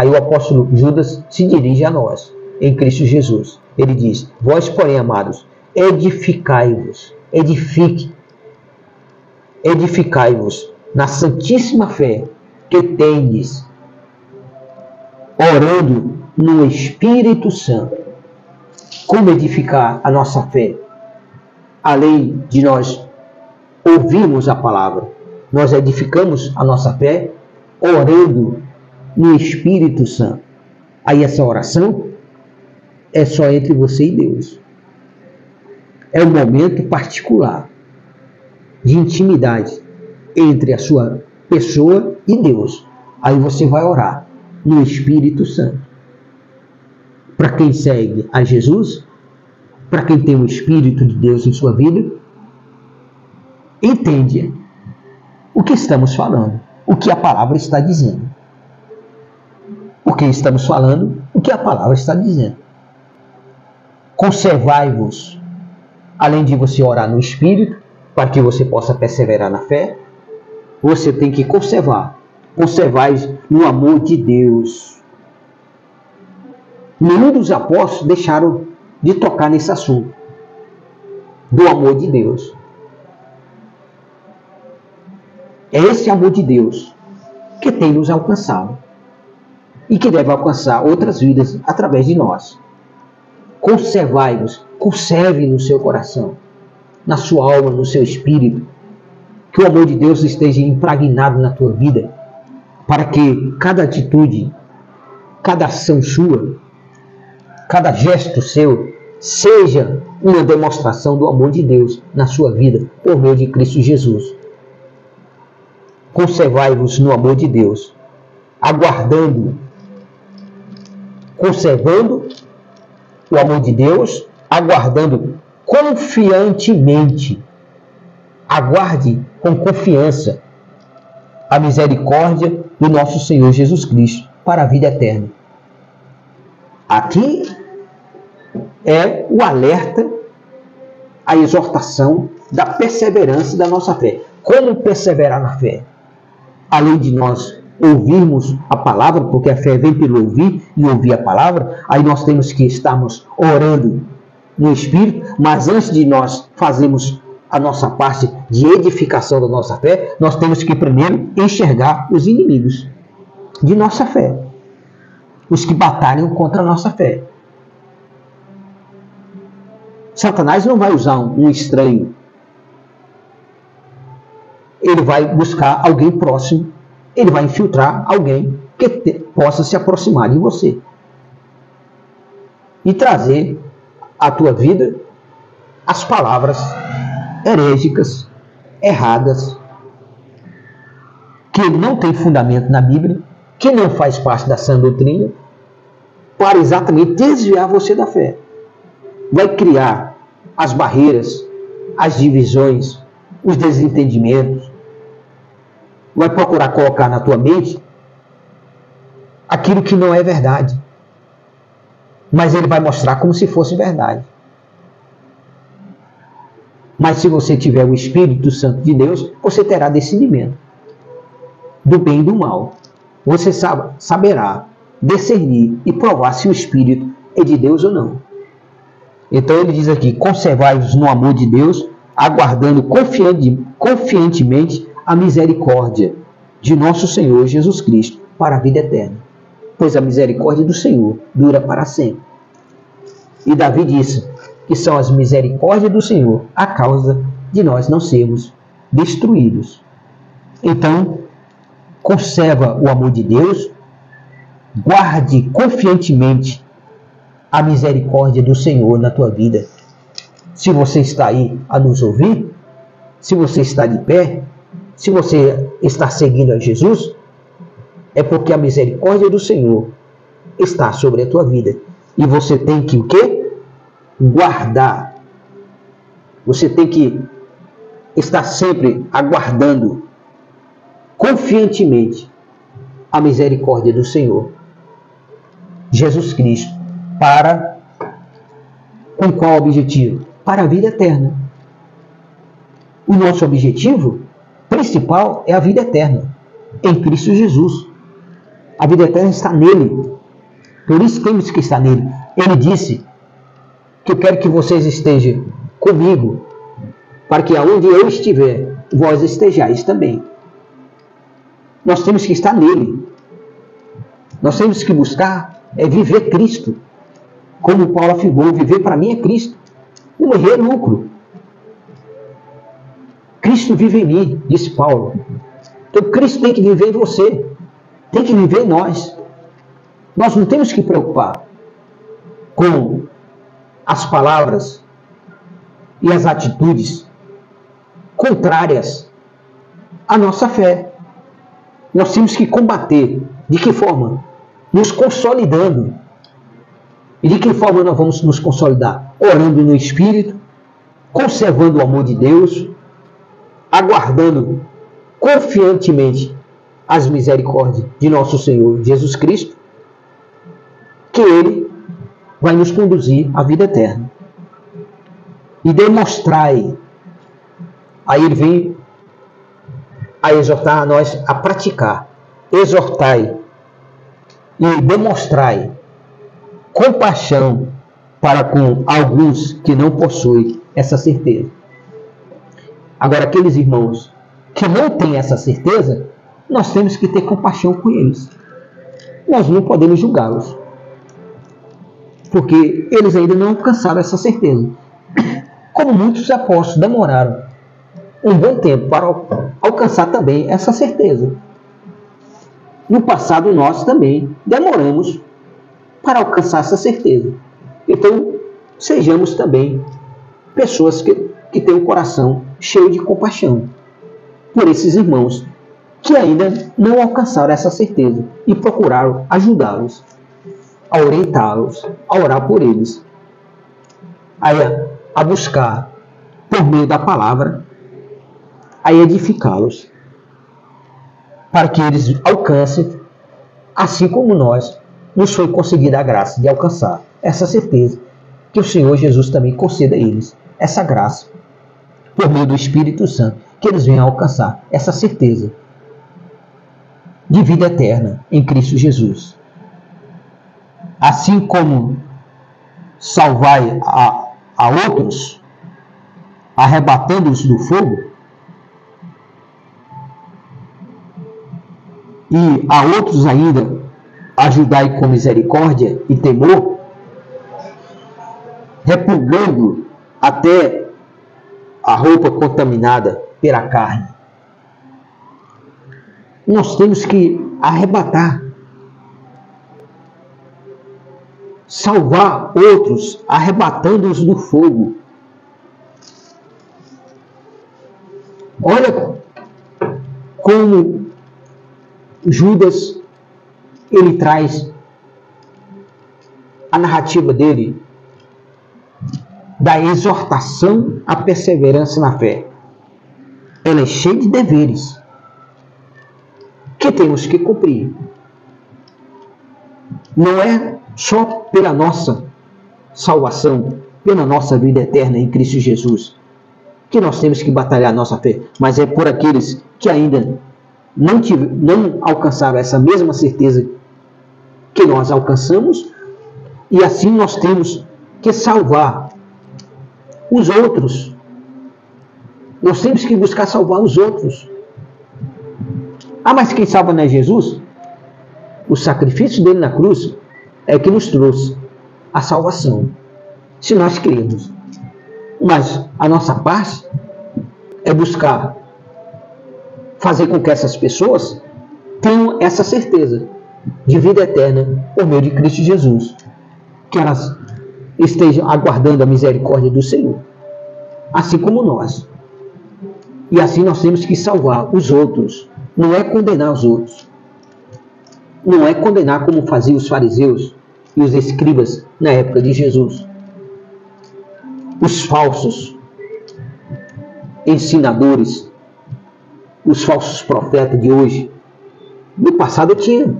o apóstolo Judas se dirige a nós, em Cristo Jesus. Ele diz, vós porém, amados, edificai-vos, edificai-vos na santíssima fé que tendes, orando no Espírito Santo. Como edificar a nossa fé? Além de nós ouvirmos a palavra, nós edificamos a nossa fé orando no Espírito Santo. Aí essa oração é só entre você e Deus. É um momento particular de intimidade entre a sua pessoa e Deus. Aí você vai orar no Espírito Santo. Para quem segue a Jesus, para quem tem o Espírito de Deus em sua vida, entende o que estamos falando, o que a palavra está dizendo. Porque estamos falando o que a palavra está dizendo. Conservai-vos, além de você orar no Espírito, para que você possa perseverar na fé, você tem que conservar no amor de Deus. Nenhum dos apóstolos deixaram de tocar nesse assunto do amor de Deus. É esse amor de Deus que tem nos alcançado e que deve alcançar outras vidas através de nós. Conservai-vos, conserve no seu coração na sua alma, no seu espírito. Que o amor de Deus esteja impregnado na tua vida, para que cada atitude, cada ação sua, cada gesto seu, seja uma demonstração do amor de Deus na sua vida, por meio de Cristo Jesus. Conservai-vos no amor de Deus, conservando o amor de Deus, aguardando confiantemente. Aguarde com confiança a misericórdia do nosso Senhor Jesus Cristo para a vida eterna. Aqui é o alerta, a exortação da perseverança da nossa fé. Como perseverar na fé? Além de nós ouvirmos a palavra, porque a fé vem pelo ouvir e ouvir a palavra, aí nós temos que estarmos orando no Espírito, mas antes de nós fazermos a nossa parte de edificação da nossa fé, nós temos que primeiro enxergar os inimigos de nossa fé, os que batalham contra a nossa fé. Satanás não vai usar um estranho. Ele vai buscar alguém próximo, ele vai infiltrar alguém que possa se aproximar de você e trazer à tua vida as palavras herégicas, erradas, que não tem fundamento na Bíblia, que não faz parte da sã doutrina, para exatamente desviar você da fé. Vai criar as barreiras, as divisões, os desentendimentos. Vai procurar colocar na tua mente aquilo que não é verdade. Mas ele vai mostrar como se fosse verdade. Mas se você tiver o Espírito Santo de Deus, você terá discernimento do bem e do mal. Você saberá discernir e provar se o Espírito é de Deus ou não. Então ele diz aqui, conservai-vos no amor de Deus, aguardando confiantemente a misericórdia de nosso Senhor Jesus Cristo para a vida eterna. Pois a misericórdia do Senhor dura para sempre. E Davi disse que são as misericórdias do Senhor a causa de nós não sermos destruídos. Então, conserva o amor de Deus, guarde confiantemente a misericórdia do Senhor na tua vida. Se você está aí a nos ouvir, se você está de pé, se você está seguindo a Jesus, é porque a misericórdia do Senhor está sobre a tua vida. E você tem que o quê? Guardar. Você tem que estar sempre aguardando confiantemente a misericórdia do Senhor Jesus Cristo. Com qual objetivo? Para a vida eterna. O nosso objetivo principal é a vida eterna em Cristo Jesus. A vida eterna está nele. Por isso temos que estar nele. Ele disse que eu quero que vocês estejam comigo, para que aonde eu estiver, vós estejais também. Nós temos que estar nele. Nós temos que buscar viver Cristo. Como Paulo afirmou, viver para mim é Cristo. Morrer é lucro. Cristo vive em mim, disse Paulo. Então Cristo tem que viver em você. Tem que viver em nós. Nós não temos que preocupar com as palavras e as atitudes contrárias à nossa fé. Nós temos que combater. De que forma? Nos consolidando. E de que forma nós vamos nos consolidar? Orando no Espírito, conservando o amor de Deus, aguardando confiantemente as misericórdias de nosso Senhor Jesus Cristo, que Ele vai nos conduzir à vida eterna. E demonstrai. Aí ele vem a exortar a nós a praticar. Exortai e demonstrai compaixão para com alguns que não possuem essa certeza. Agora, aqueles irmãos que não têm essa certeza, nós temos que ter compaixão com eles. Nós não podemos julgá-los, porque eles ainda não alcançaram essa certeza. como muitos apóstolos demoraram um bom tempo para alcançar também essa certeza. No passado nós também demoramos para alcançar essa certeza. Então, sejamos também pessoas que têm o coração cheio de compaixão por esses irmãos que ainda não alcançaram essa certeza e procuraram ajudá-los, a orientá-los, a orar por eles, a buscar, por meio da palavra, a edificá-los, para que eles alcancem, assim como nós, nos foi concedida a graça de alcançar essa certeza, que o Senhor Jesus também conceda a eles essa graça, por meio do Espírito Santo, que eles venham a alcançar essa certeza de vida eterna em Cristo Jesus. Assim como salvai a outros, arrebatando-os do fogo, e a outros ainda ajudai com misericórdia e temor, repugnando até a roupa contaminada pela carne. Nós temos que arrebatar, salvar outros, arrebatando-os do fogo. Olha como Judas, ele traz a narrativa dele da exortação à perseverança na fé. Ela é cheia de deveres que temos que cumprir. Não é só pela nossa salvação, pela nossa vida eterna em Cristo Jesus, que nós temos que batalhar a nossa fé, mas é por aqueles que ainda não alcançaram essa mesma certeza que nós alcançamos, e assim nós temos que salvar os outros. Nós temos que buscar salvar os outros. Ah, mas quem salva não é Jesus? O sacrifício dele na cruz é que nos trouxe a salvação, se nós cremos. Mas a nossa parte é buscar fazer com que essas pessoas tenham essa certeza de vida eterna por meio de Cristo Jesus, que elas estejam aguardando a misericórdia do Senhor, assim como nós. E assim nós temos que salvar os outros. Não é condenar os outros. Não é condenar como faziam os fariseus e os escribas na época de Jesus. Os falsos ensinadores, os falsos profetas de hoje. No passado tinha.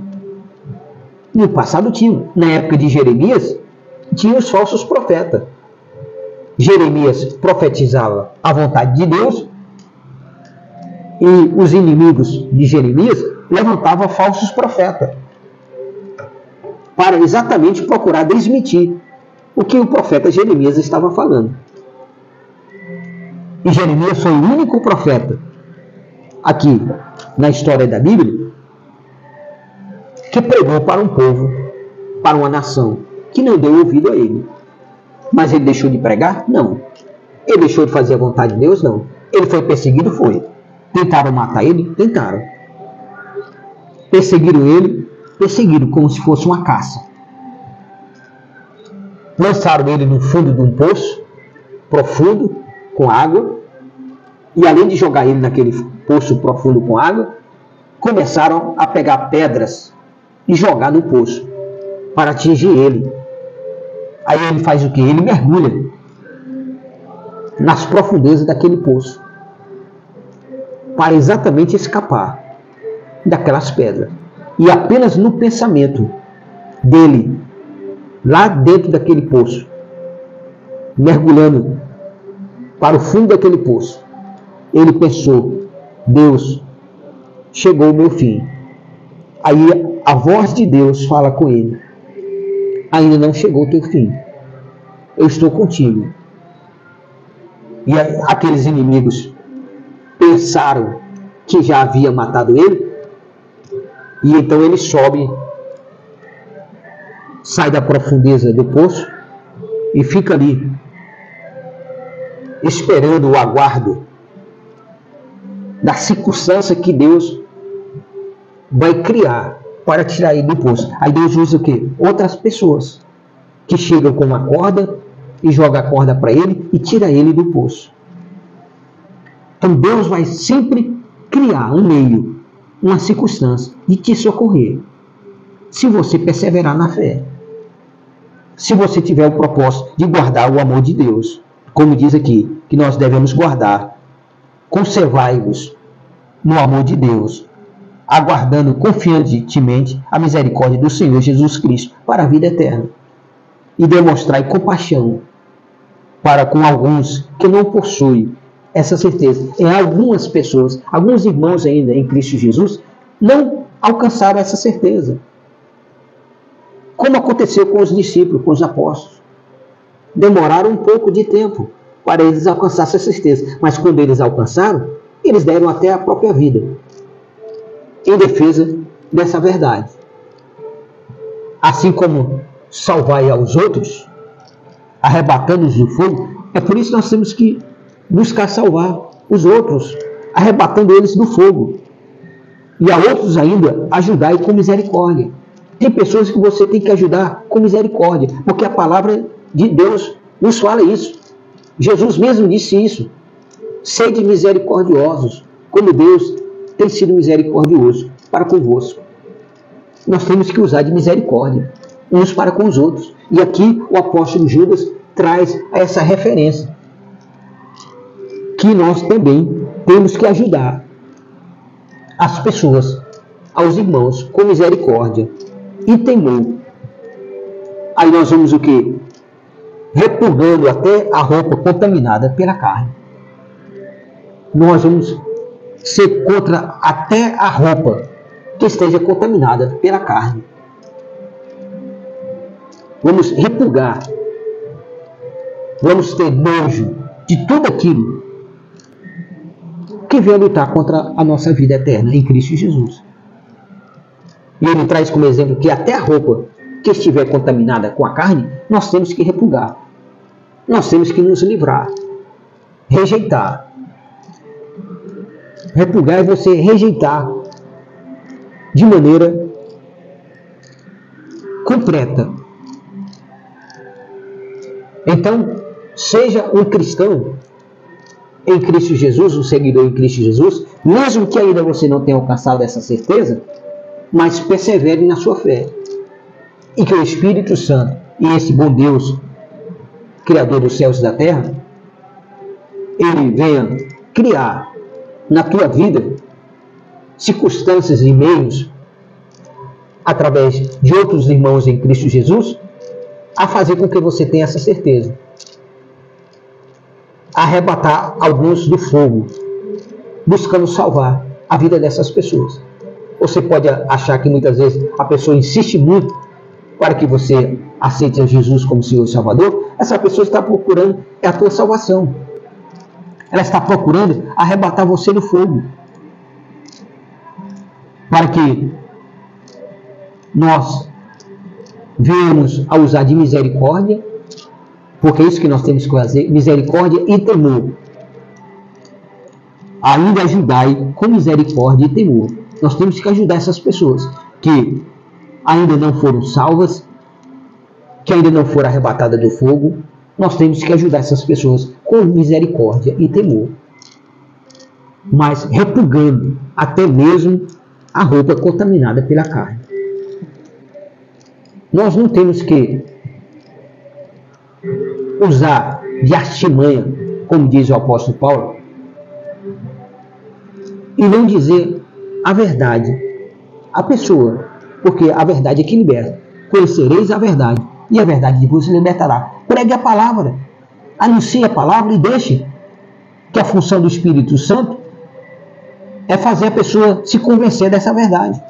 Na época de Jeremias, tinha os falsos profetas. Jeremias profetizava a vontade de Deus, e os inimigos de Jeremias levantavam falsos profetas para exatamente procurar desmentir o que o profeta Jeremias estava falando. E Jeremias foi o único profeta aqui na história da Bíblia que pregou para um povo, para uma nação que não deu ouvido a ele. Mas ele deixou de pregar? Não. Ele deixou de fazer a vontade de Deus? Não. Ele foi perseguido? Foi. Tentaram matar ele? Tentaram. Perseguiram ele? Perseguiram como se fosse uma caça. Lançaram ele no fundo de um poço profundo, com água, e além de jogar ele naquele poço profundo com água, começaram a pegar pedras e jogar no poço para atingir ele. Aí ele faz o quê? Ele mergulha nas profundezas daquele poço para exatamente escapar daquelas pedras. E apenas no pensamento dele, lá dentro daquele poço, mergulhando para o fundo daquele poço, ele pensou: Deus, chegou o meu fim. Aí a voz de Deus fala com ele: ainda não chegou o teu fim, eu estou contigo. E aqueles inimigos pensaram que já havia matado ele, e então ele sobe, sai da profundeza do poço e fica ali esperando o aguardo da circunstância que Deus vai criar para tirar ele do poço. Aí Deus usa o quê? Outras pessoas que chegam com uma corda e joga a corda para ele e tira ele do poço. Então Deus vai sempre criar um meio, uma circunstância de te socorrer, se você perseverar na fé. Se você tiver o propósito de guardar o amor de Deus, como diz aqui, que nós devemos guardar, conservai-vos no amor de Deus, aguardando confiantemente a misericórdia do Senhor Jesus Cristo para a vida eterna. E demonstrai compaixão para com alguns que não possuem essa certeza. Em algumas pessoas, alguns irmãos ainda em Cristo Jesus, não alcançaram essa certeza. Como aconteceu com os discípulos, com os apóstolos. Demoraram um pouco de tempo para eles alcançarem essa certeza. Mas quando eles alcançaram, eles deram até a própria vida em defesa dessa verdade. Assim como salvar aos outros, arrebatando-os do fogo, é por isso que nós temos que buscar salvar os outros, arrebatando eles do fogo. E a outros ainda, ajudai com misericórdia. Tem pessoas que você tem que ajudar com misericórdia, porque a palavra de Deus nos fala isso. Jesus mesmo disse isso. Sede misericordiosos, como Deus tem sido misericordioso para convosco. Nós temos que usar de misericórdia uns para com os outros. E aqui o apóstolo Judas traz essa referência, que nós também temos que ajudar as pessoas, aos irmãos, com misericórdia e temor. Aí nós vamos o quê? Repugando até a roupa contaminada pela carne. Nós vamos ser contra até a roupa que esteja contaminada pela carne. Vamos repugar. Vamos ter nojo de tudo aquilo que vem lutar contra a nossa vida eterna em Cristo Jesus. E ele traz como exemplo que até a roupa que estiver contaminada com a carne, nós temos que repugar. Nós temos que nos livrar. Rejeitar. Repugar é você rejeitar de maneira completa. Então, seja um cristão em Cristo Jesus, um seguidor em Cristo Jesus, mesmo que ainda você não tenha alcançado essa certeza, mas persevere na sua fé. E que o Espírito Santo e esse bom Deus, Criador dos céus e da terra, ele venha criar na tua vida circunstâncias e meios, através de outros irmãos em Cristo Jesus, a fazer com que você tenha essa certeza. Arrebatar alguns do fogo, buscando salvar a vida dessas pessoas. Você pode achar que muitas vezes a pessoa insiste muito para que você aceite a Jesus como Senhor e Salvador. Essa pessoa está procurando a tua salvação. Ela está procurando arrebatar você do fogo, para que nós venhamos a usar de misericórdia, porque é isso que nós temos que fazer, misericórdia e temor. Ainda ajudai com misericórdia e temor. Nós temos que ajudar essas pessoas que ainda não foram salvas, que ainda não foram arrebatadas do fogo. Nós temos que ajudar essas pessoas com misericórdia e temor, mas repugando até mesmo a roupa contaminada pela carne. Nós não temos que usar de artimanha, como diz o apóstolo Paulo, e não dizer a verdade à pessoa, porque a verdade é que liberta. Conhecereis a verdade, e a verdade vos libertará. Pregue a palavra, anuncie a palavra e deixe que a função do Espírito Santo é fazer a pessoa se convencer dessa verdade.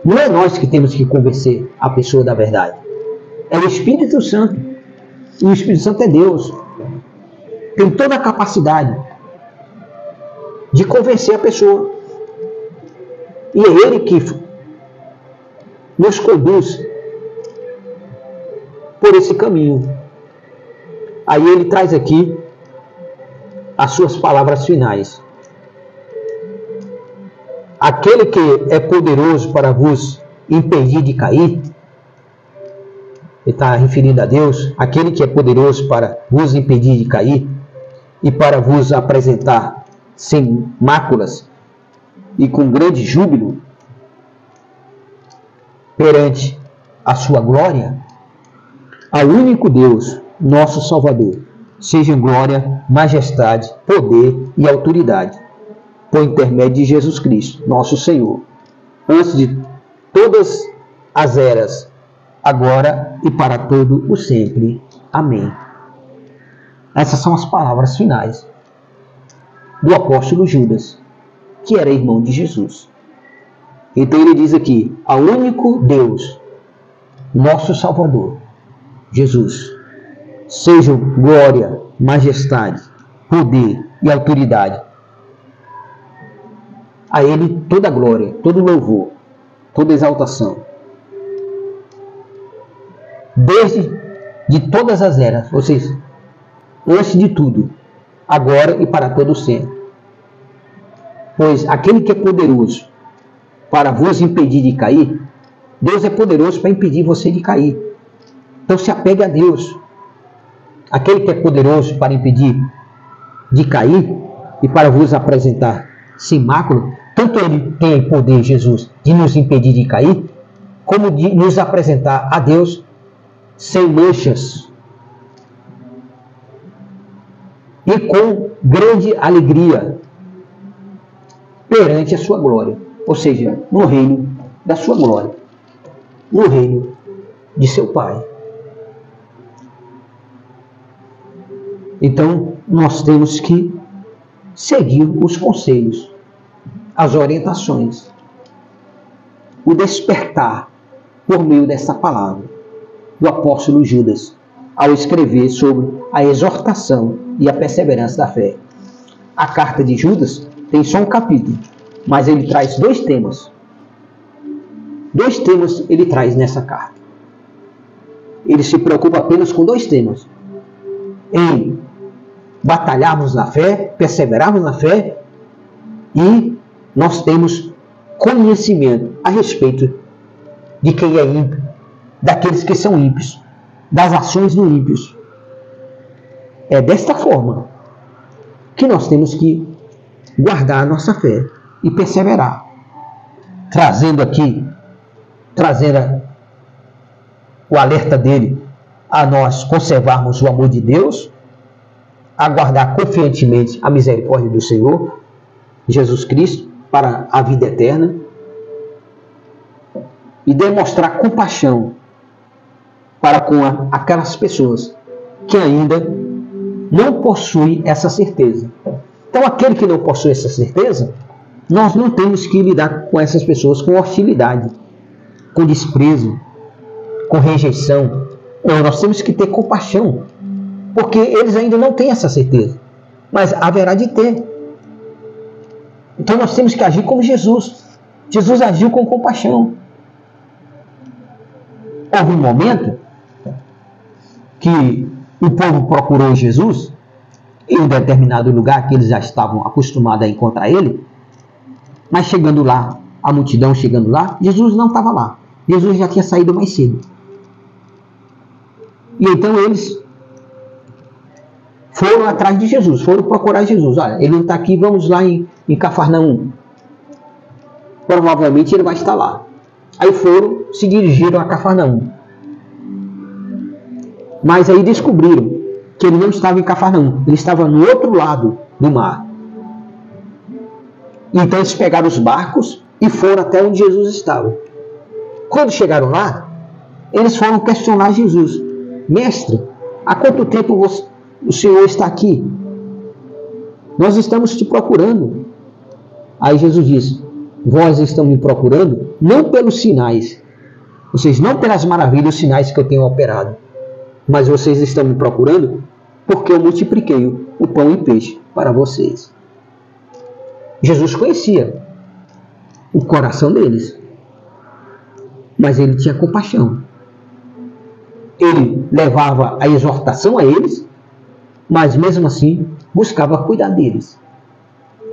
Não é nós que temos que convencer a pessoa da verdade. É o Espírito Santo. E o Espírito Santo é Deus. Tem toda a capacidade de convencer a pessoa. E é Ele que nos conduz por esse caminho. Aí ele traz aqui as suas palavras finais. Aquele que é poderoso para vos impedir de cair, ele está referindo a Deus, aquele que é poderoso para vos impedir de cair e para vos apresentar sem máculas e com grande júbilo perante a sua glória, ao único Deus, nosso Salvador, sejam glória, majestade, poder e autoridade, por intermédio de Jesus Cristo, nosso Senhor, antes de todas as eras, agora e para todo o sempre. Amém. Essas são as palavras finais do apóstolo Judas, que era irmão de Jesus. Então ele diz aqui, ao único Deus, nosso Salvador, Jesus, sejam glória, majestade, poder e autoridade. A ele toda glória, todo louvor, toda exaltação. Desde de todas as eras, ou seja, antes de tudo, agora e para todo sempre. Pois aquele que é poderoso para vos impedir de cair, Deus é poderoso para impedir você de cair. Então se apegue a Deus. Aquele que é poderoso para impedir de cair e para vos apresentar sem mácula, tanto ele tem poder, Jesus, de nos impedir de cair, como de nos apresentar a Deus sem manchas e com grande alegria perante a sua glória, ou seja, no reino da sua glória, no reino de seu Pai. Então, nós temos que seguir os conselhos, as orientações, o despertar por meio dessa palavra do apóstolo Judas, ao escrever sobre a exortação e a perseverança da fé. A carta de Judas tem só um capítulo, mas ele traz dois temas. Dois temas ele traz nessa carta. Ele se preocupa apenas com dois temas: em batalharmos na fé, perseverarmos na fé, e nós temos conhecimento a respeito de quem é ímpio, daqueles que são ímpios, das ações do ímpios. É desta forma que nós temos que guardar a nossa fé e perseverar. Trazendo o alerta dele a nós conservarmos o amor de Deus, aguardar confiantemente a misericórdia do Senhor Jesus Cristo para a vida eterna e demonstrar compaixão para com aquelas pessoas que ainda não possuem essa certeza. Então, aquele que não possui essa certeza, nós não temos que lidar com essas pessoas com hostilidade, com desprezo, com rejeição. Não, nós temos que ter compaixão, porque eles ainda não têm essa certeza, mas haverá de ter. Então nós temos que agir como Jesus. Jesus agiu com compaixão. Houve um momento que o povo procurou Jesus em um determinado lugar que eles já estavam acostumados a encontrar ele, mas chegando lá, a multidão chegando lá, Jesus não estava lá. Jesus já tinha saído mais cedo. E então eles foram atrás de Jesus, foram procurar Jesus. Olha, ele não está aqui, vamos lá em Cafarnaum. Provavelmente ele vai estar lá. Aí se dirigiram a Cafarnaum. Mas aí descobriram que ele não estava em Cafarnaum, ele estava no outro lado do mar. Então eles pegaram os barcos e foram até onde Jesus estava. Quando chegaram lá, eles foram questionar Jesus. Mestre, há quanto tempo o Senhor está aqui? Nós estamos te procurando. Aí Jesus disse: vós estão me procurando não pelos sinais, ou seja, não pelas maravilhas, os sinais que eu tenho operado, mas vocês estão me procurando porque eu multipliquei o pão e peixe para vocês. Jesus conhecia o coração deles, mas ele tinha compaixão. Ele levava a exortação a eles mas mesmo assim buscava cuidar deles.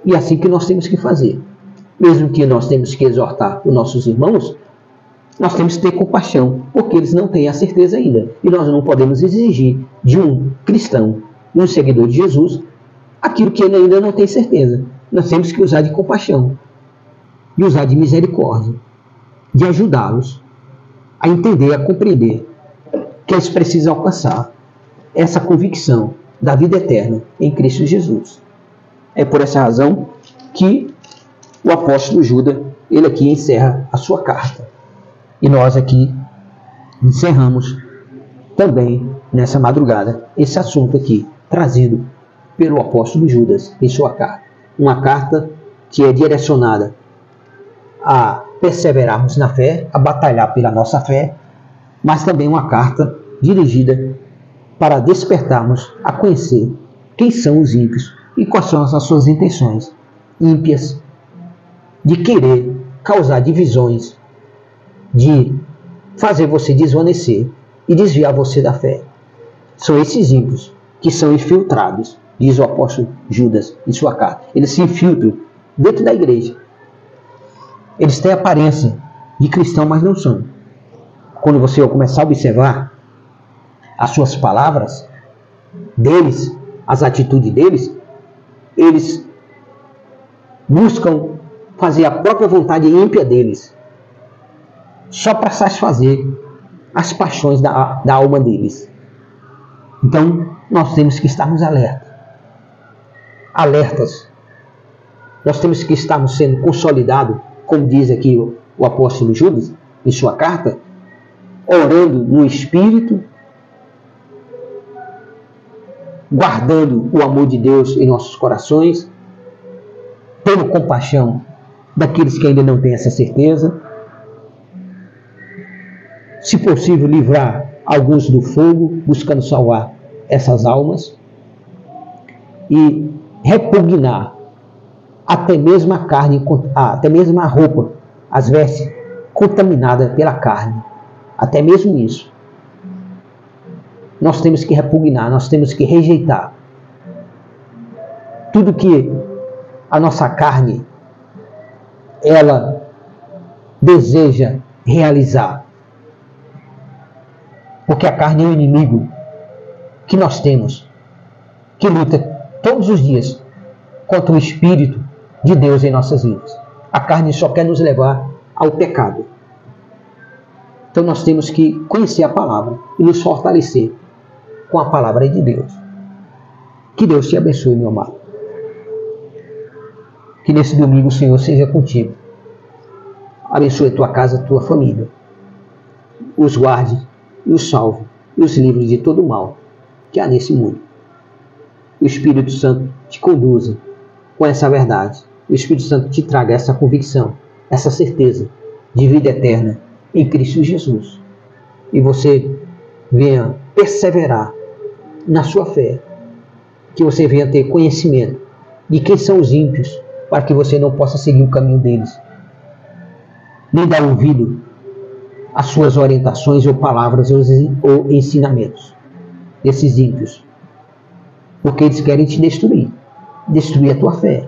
E é assim que nós temos que fazer. Mesmo que nós temos que exortar os nossos irmãos, nós temos que ter compaixão, porque eles não têm a certeza ainda. E nós não podemos exigir de um cristão, de um seguidor de Jesus, aquilo que ele ainda não tem certeza. Nós temos que usar de compaixão, de usar de misericórdia, de ajudá-los a entender, a compreender que eles precisam alcançar essa convicção da vida eterna em Cristo Jesus. É por essa razão que o apóstolo Judas, ele aqui encerra a sua carta. E nós aqui encerramos também nessa madrugada esse assunto aqui, trazido pelo apóstolo Judas em sua carta. Uma carta que é direcionada a perseverarmos na fé, a batalhar pela nossa fé, mas também uma carta dirigida para despertarmos a conhecer quem são os ímpios e quais são as suas intenções ímpias de querer causar divisões, de fazer você desvanecer e desviar você da fé. São esses ímpios que são infiltrados, diz o apóstolo Judas em sua carta. Eles se infiltram dentro da igreja. Eles têm aparência de cristão, mas não são. Quando você começar a observar as suas palavras deles, as atitudes deles, eles buscam fazer a própria vontade ímpia deles, só para satisfazer as paixões da alma deles. Então, nós temos que estarmos alertas. Nós temos que estarmos sendo consolidados, como diz aqui o apóstolo Judas, em sua carta, orando no Espírito, guardando o amor de Deus em nossos corações, tendo compaixão daqueles que ainda não têm essa certeza, se possível livrar alguns do fogo, buscando salvar essas almas, e repugnar até mesmo a carne, até mesmo a roupa, as vestes contaminadas pela carne, até mesmo isso. Nós temos que repugnar, nós temos que rejeitar tudo que a nossa carne ela deseja realizar. Porque a carne é o inimigo que nós temos, que luta todos os dias contra o Espírito de Deus em nossas vidas. A carne só quer nos levar ao pecado. Então nós temos que conhecer a palavra e nos fortalecer com a palavra de Deus. Que Deus te abençoe, meu amado. Que nesse domingo o Senhor seja contigo. Abençoe a tua casa, a tua família. Os guarde e os salve e os livre de todo o mal que há nesse mundo. O Espírito Santo te conduza com essa verdade. O Espírito Santo te traga essa convicção, essa certeza de vida eterna em Cristo Jesus. E você venha perseverar na sua fé. Que você venha ter conhecimento de quem são os ímpios, para que você não possa seguir o caminho deles, nem dar ouvido às suas orientações ou palavras ou ensinamentos desses ímpios, porque eles querem te destruir a tua fé.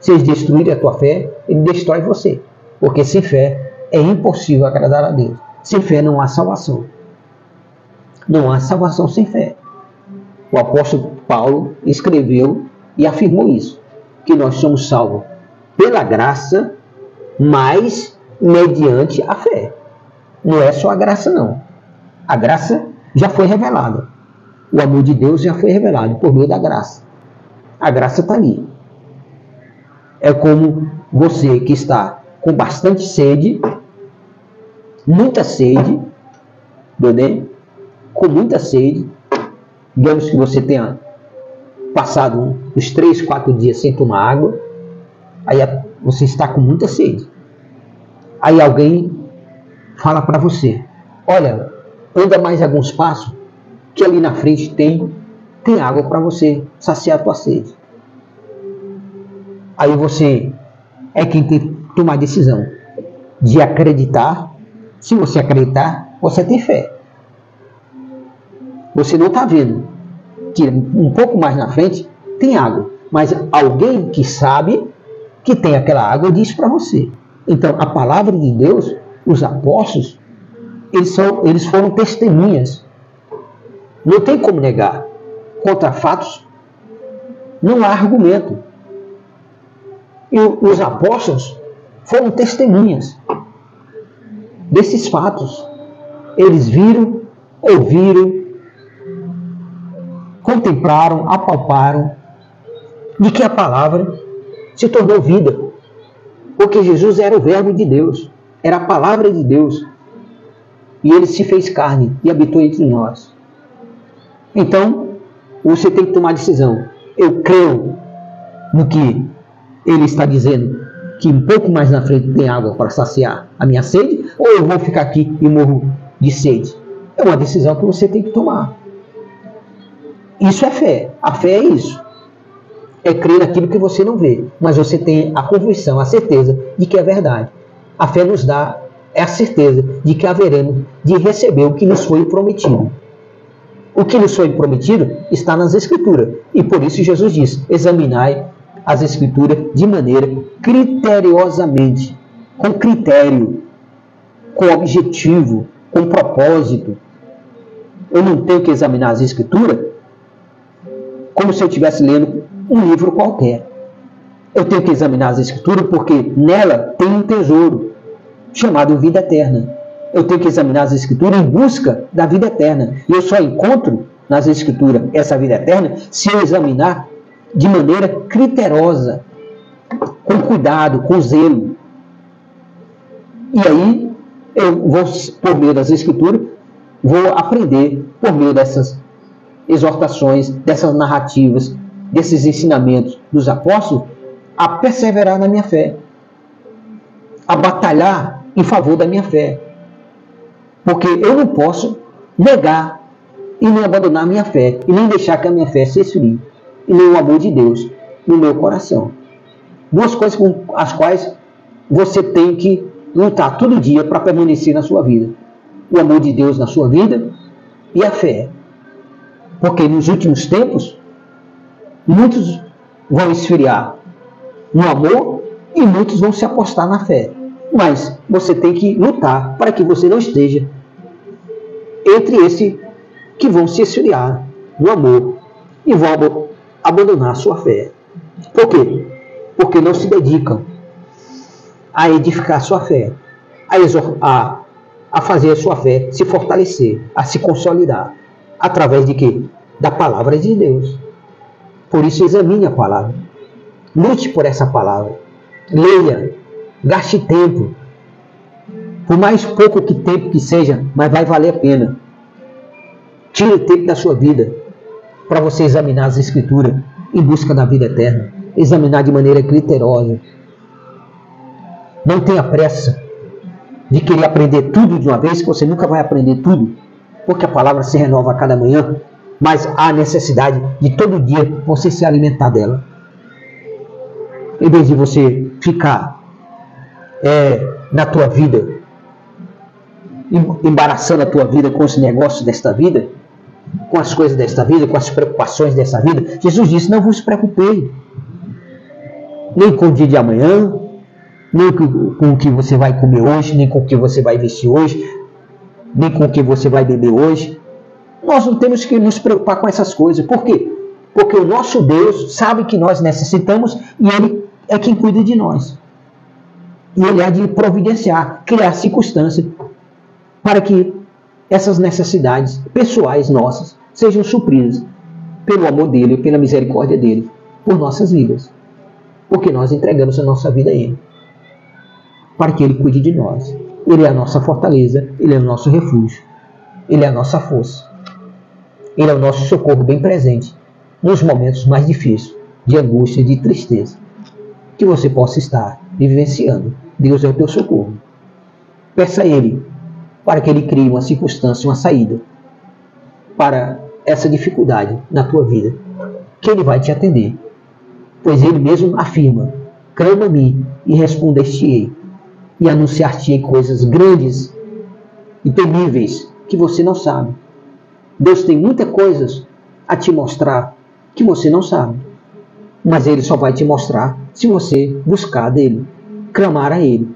Se eles destruírem a tua fé, ele destrói você, porque sem fé é impossível agradar a Deus. Sem fé não há salvação. Não há salvação sem fé. O apóstolo Paulo escreveu e afirmou isso, que nós somos salvos pela graça, mas mediante a fé. Não é só a graça, não. A graça já foi revelada. O amor de Deus já foi revelado por meio da graça. A graça está ali. É como você que está com bastante sede, muita sede, com muita sede, digamos que você tenha passado uns 3, 4 dias sem tomar água, aí você está com muita sede. Aí alguém fala para você, olha, anda mais alguns passos, que ali na frente tem água para você saciar a tua sede. Aí você é quem tem que tomar a decisão de acreditar. Se você acreditar, você tem fé. Você não está vendo que um pouco mais na frente tem água. Mas alguém que sabe que tem aquela água diz para você. Então, a palavra de Deus, os apóstolos, eles foram testemunhas. Não tem como negar. Contra fatos, não há argumento. E os apóstolos foram testemunhas desses fatos. Eles viram, ouviram, contemplaram, apalparam, de que a palavra se tornou vida. Porque Jesus era o verbo de Deus, era a palavra de Deus. E ele se fez carne e habitou entre nós. Então, você tem que tomar decisão. Eu creio no que ele está dizendo, que um pouco mais na frente tem água para saciar a minha sede, ou eu vou ficar aqui e morro de sede? É uma decisão que você tem que tomar. Isso é fé. A fé é isso. É crer naquilo que você não vê, mas você tem a convicção, a certeza de que é verdade. A fé nos dá a certeza de que haveremos de receber o que nos foi prometido. O que nos foi prometido está nas Escrituras. E por isso Jesus diz: examinai as Escrituras de maneira criteriosamente, com critério, com objetivo, com propósito. Eu não tenho que examinar as Escrituras como se eu estivesse lendo um livro qualquer. Eu tenho que examinar as Escrituras porque nela tem um tesouro chamado vida eterna. Eu tenho que examinar as Escrituras em busca da vida eterna. E eu só encontro nas Escrituras essa vida eterna se eu examinar de maneira criteriosa, com cuidado, com zelo. E aí eu vou, por meio das Escrituras, vou aprender por meio dessas exortações, dessas narrativas, desses ensinamentos dos apóstolos, a perseverar na minha fé, a batalhar em favor da minha fé. Porque eu não posso negar e nem abandonar a minha fé, e nem deixar que a minha fé se esfrie, e nem o amor de Deus no meu coração. Duas coisas com as quais você tem que lutar todo dia para permanecer na sua vida: o amor de Deus na sua vida e a fé. Porque nos últimos tempos, muitos vão esfriar no amor e muitos vão se apostar na fé. Mas você tem que lutar para que você não esteja entre esses que vão se esfriar no amor e vão abandonar a sua fé. Por quê? Porque não se dedicam a edificar a sua fé, a fazer a sua fé se fortalecer, a se consolidar. Através de quê? Da palavra de Deus. Por isso, examine a palavra. Lute por essa palavra. Leia. Gaste tempo. Por mais pouco tempo que seja, mas vai valer a pena. Tire o tempo da sua vida para você examinar as Escrituras em busca da vida eterna. Examinar de maneira criteriosa. Não tenha pressa de querer aprender tudo de uma vez, que você nunca vai aprender tudo. Porque a palavra se renova a cada manhã, mas há necessidade de todo dia você se alimentar dela. Em vez de você ficar na tua vida, embaraçando a tua vida com os negócios desta vida, com as coisas desta vida, com as preocupações desta vida. Jesus disse: não vos preocupei, nem com o dia de amanhã, nem com o que você vai comer hoje, nem com o que você vai vestir hoje, nem com o que você vai beber hoje. Nós não temos que nos preocupar com essas coisas. Por quê? Porque o nosso Deus sabe que nós necessitamos e Ele é quem cuida de nós. E Ele há de providenciar, criar circunstâncias para que essas necessidades pessoais nossas sejam supridas pelo amor dEle, pela misericórdia dEle, por nossas vidas. Porque nós entregamos a nossa vida a Ele, para que Ele cuide de nós. Ele é a nossa fortaleza, Ele é o nosso refúgio, Ele é a nossa força. Ele é o nosso socorro bem presente nos momentos mais difíceis, de angústia e de tristeza, que você possa estar vivenciando. Deus é o teu socorro. Peça a Ele para que Ele crie uma circunstância, uma saída para essa dificuldade na tua vida, que Ele vai te atender. Pois Ele mesmo afirma: clama a mim e responder-te-ei, e anunciar-te-ei coisas grandes e temíveis que você não sabe. Deus tem muitas coisas a te mostrar que você não sabe. Mas Ele só vai te mostrar se você buscar dele, clamar a Ele.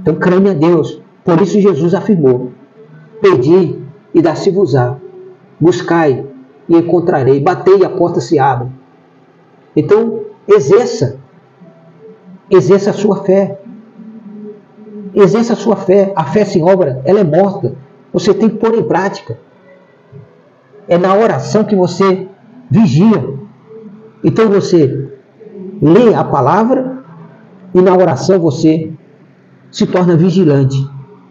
Então clame a Deus. Por isso Jesus afirmou: pedi e dá-se-vos-á. Buscai e encontrarei. Batei e a porta se abre. Então exerça a sua fé. Exerça a sua fé. A fé sem obra, ela é morta. Você tem que pôr em prática. É na oração que você vigia. Então você lê a palavra e na oração você se torna vigilante.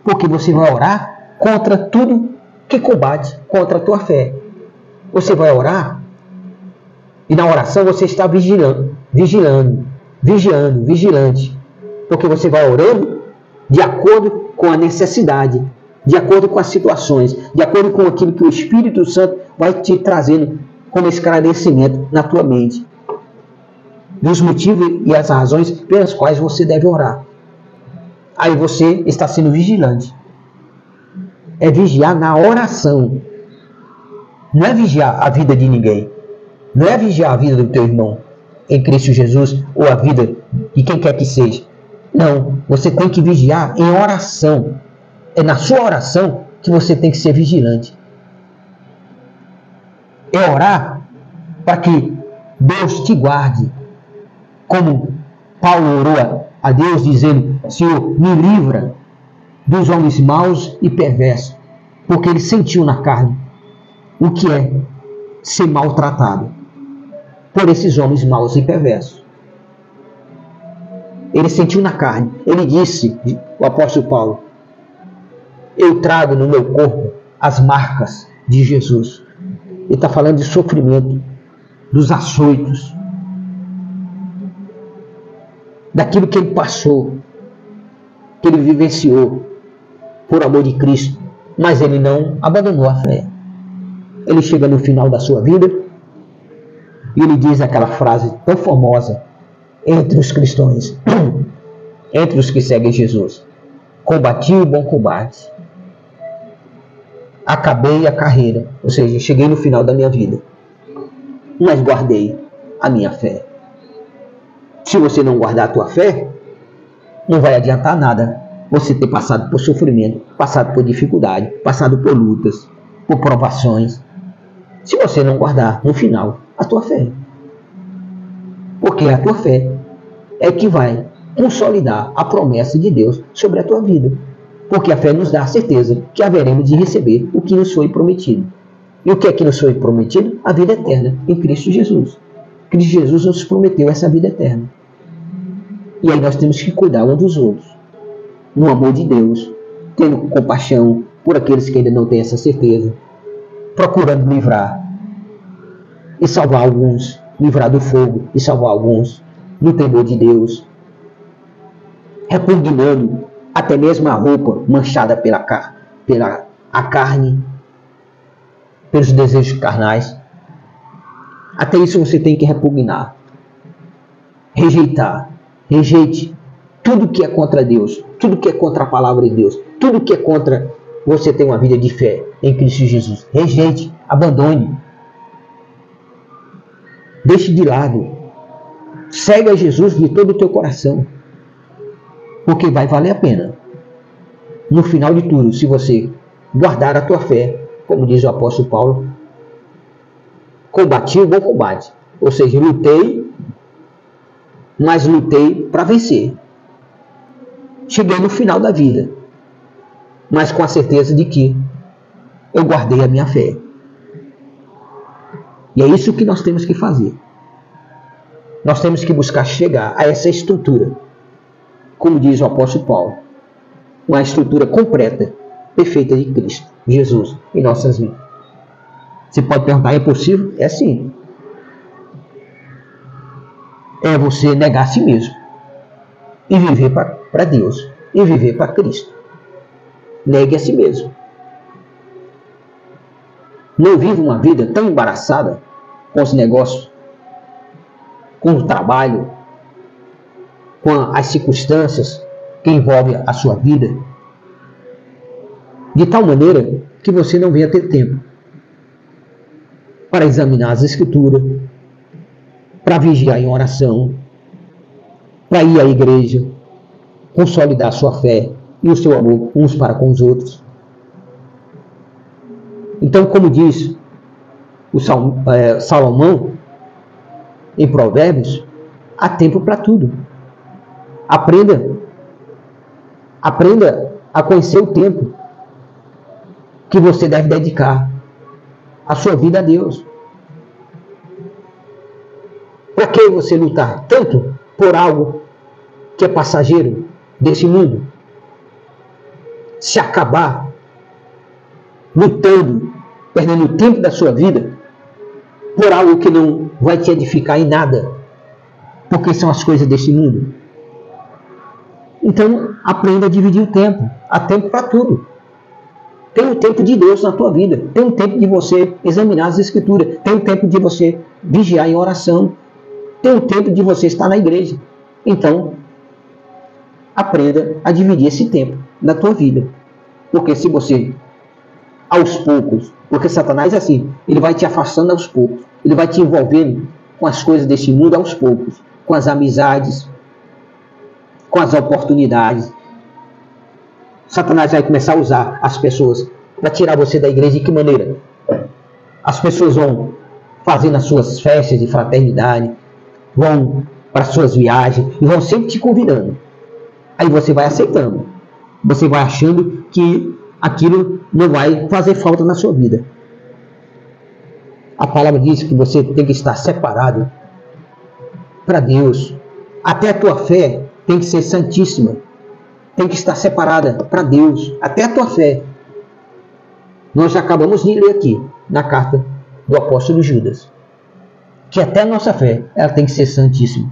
Porque você vai orar contra tudo que combate contra a tua fé. Você vai orar e na oração você está vigilante. Porque você vai orando de acordo com a necessidade, de acordo com as situações, de acordo com aquilo que o Espírito Santo vai te trazendo como esclarecimento na tua mente. Dos motivos e as razões pelas quais você deve orar. Aí você está sendo vigilante. É vigiar na oração. Não é vigiar a vida de ninguém. Não é vigiar a vida do teu irmão em Cristo Jesus ou a vida de quem quer que seja. Não, você tem que vigiar em oração. É na sua oração que você tem que ser vigilante. É orar para que Deus te guarde. Como Paulo orou a Deus dizendo: Senhor, me livra dos homens maus e perversos. Porque ele sentiu na carne o que é ser maltratado por esses homens maus e perversos. Ele sentiu na carne. Ele disse, o apóstolo Paulo: eu trago no meu corpo as marcas de Jesus. Ele está falando de sofrimento, dos açoitos, daquilo que ele passou, que ele vivenciou por amor de Cristo. Mas ele não abandonou a fé. Ele chega no final da sua vida e ele diz aquela frase tão famosa entre os cristãos, entre os que seguem Jesus: combati o bom combate, acabei a carreira, ou seja, cheguei no final da minha vida, mas guardei a minha fé. Se você não guardar a tua fé, não vai adiantar nada você ter passado por sofrimento, passado por dificuldade, passado por lutas, por provações, se você não guardar no final a tua fé. Porque a tua fé é que vai consolidar a promessa de Deus sobre a tua vida. Porque a fé nos dá a certeza que haveremos de receber o que nos foi prometido. E o que é que nos foi prometido? A vida eterna em Cristo Jesus. Cristo Jesus nos prometeu essa vida eterna. E aí nós temos que cuidar uns dos outros, no amor de Deus, tendo compaixão por aqueles que ainda não têm essa certeza, procurando livrar e salvar alguns, livrar do fogo e salvar alguns, no temor de Deus, repugnando até mesmo a roupa manchada pela a carne, pelos desejos carnais. Até isso você tem que repugnar, rejeitar. Rejeite tudo que é contra Deus, tudo que é contra a palavra de Deus, tudo que é contra você ter uma vida de fé em Cristo Jesus. Rejeite, abandone, deixe de lado, segue a Jesus de todo o teu coração, porque vai valer a pena. No final de tudo, se você guardar a tua fé, como diz o apóstolo Paulo, combati o bom combate, ou seja, lutei, mas lutei para vencer. Cheguei no final da vida, mas com a certeza de que eu guardei a minha fé. E é isso que nós temos que fazer. Nós temos que buscar chegar a essa estrutura, como diz o apóstolo Paulo, uma estrutura completa, perfeita de Cristo, Jesus, em nossas vidas. Você pode perguntar: é possível? É sim. É você negar a si mesmo e viver para Deus, e viver para Cristo. Negue a si mesmo. Não viva uma vida tão embaraçada com os negócios, com o trabalho, com as circunstâncias que envolvem a sua vida, de tal maneira que você não venha ter tempo para examinar as Escrituras, para vigiar em oração, para ir à igreja, consolidar sua fé e o seu amor uns para com os outros. Então, como diz o Salomão em Provérbios, há tempo para tudo. Aprenda a conhecer o tempo que você deve dedicar a sua vida a Deus. Para que você lutar tanto por algo que é passageiro desse mundo? Se acabar lutando, perdendo o tempo da sua vida por algo que não vai te edificar em nada, porque são as coisas desse mundo. Então, aprenda a dividir o tempo. Há tempo para tudo. Tem um tempo de Deus na tua vida. Tem um tempo de você examinar as Escrituras. Tem um tempo de você vigiar em oração. Tem um tempo de você estar na igreja. Então, aprenda a dividir esse tempo na tua vida. Porque se você, aos poucos, porque Satanás é assim, ele vai te afastando aos poucos. Ele vai te envolvendo com as coisas desse mundo aos poucos. Com as amizades, com as oportunidades. Satanás vai começar a usar as pessoas para tirar você da igreja. De que maneira? As pessoas vão fazendo as suas festas de fraternidade, vão para suas viagens e vão sempre te convidando. Aí você vai aceitando. Você vai achando que aquilo não vai fazer falta na sua vida. A palavra diz que você tem que estar separado para Deus. Até a tua fé tem que ser santíssima. Tem que estar separada para Deus. Até a tua fé. Nós já acabamos de ler aqui, na carta do apóstolo Judas, que até a nossa fé, ela tem que ser santíssima.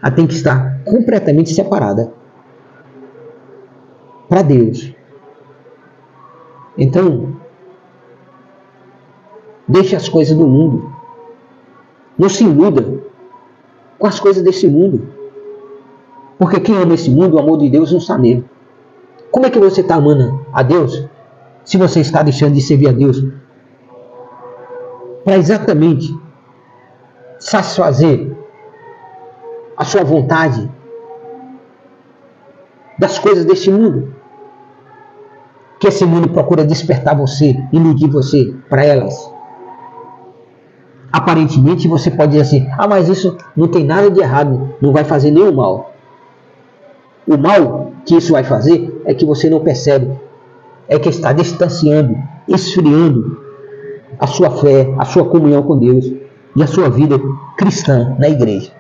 Ela tem que estar completamente separada para Deus. Então, deixe as coisas do mundo. Não se iluda com as coisas desse mundo. Porque quem ama esse mundo, o amor de Deus não está nele. Como é que você está amando a Deus se você está deixando de servir a Deus para exatamente satisfazer a sua vontade das coisas deste mundo? Que esse mundo procura despertar você, iludir você para elas. Aparentemente você pode dizer assim: ah, mas isso não tem nada de errado, não vai fazer nenhum mal. O mal que isso vai fazer é que você não percebe, é que está distanciando, esfriando a sua fé, a sua comunhão com Deus e a sua vida cristã na igreja.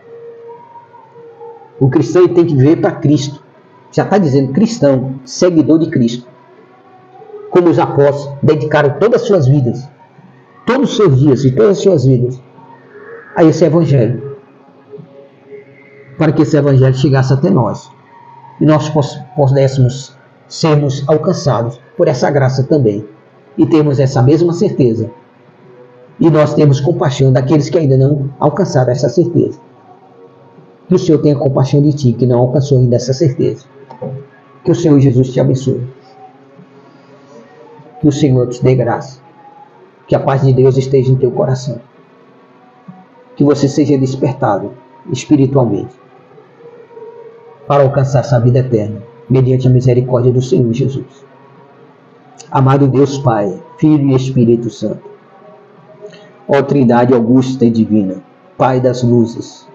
O cristão tem que viver para Cristo. Já está dizendo cristão, seguidor de Cristo. Como os apóstolos dedicaram todas as suas vidas, todos os seus dias e todas as suas vidas a esse evangelho, para que esse evangelho chegasse até nós e nós pudéssemos sermos alcançados por essa graça também e termos essa mesma certeza. E nós temos compaixão daqueles que ainda não alcançaram essa certeza. Que o Senhor tenha compaixão de ti, que não alcançou ainda essa certeza. Que o Senhor Jesus te abençoe. Que o Senhor te dê graça. Que a paz de Deus esteja em teu coração. Que você seja despertado espiritualmente para alcançar essa vida eterna, mediante a misericórdia do Senhor Jesus. Amado Deus Pai, Filho e Espírito Santo, ó Trindade augusta e divina, Pai das luzes,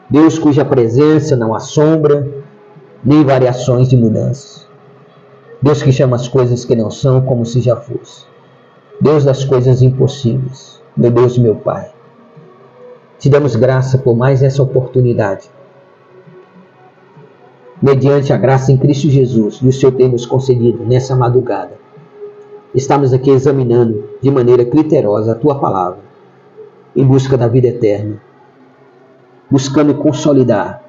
Deus cuja presença não há sombra, nem variações de mudanças. Deus que chama as coisas que não são como se já fosse. Deus das coisas impossíveis, meu Deus e meu Pai. Te damos graça por mais essa oportunidade. Mediante a graça em Cristo Jesus, e o Senhor tem nos concedido nessa madrugada. Estamos aqui examinando de maneira criteriosa a Tua Palavra, em busca da vida eterna, buscando consolidar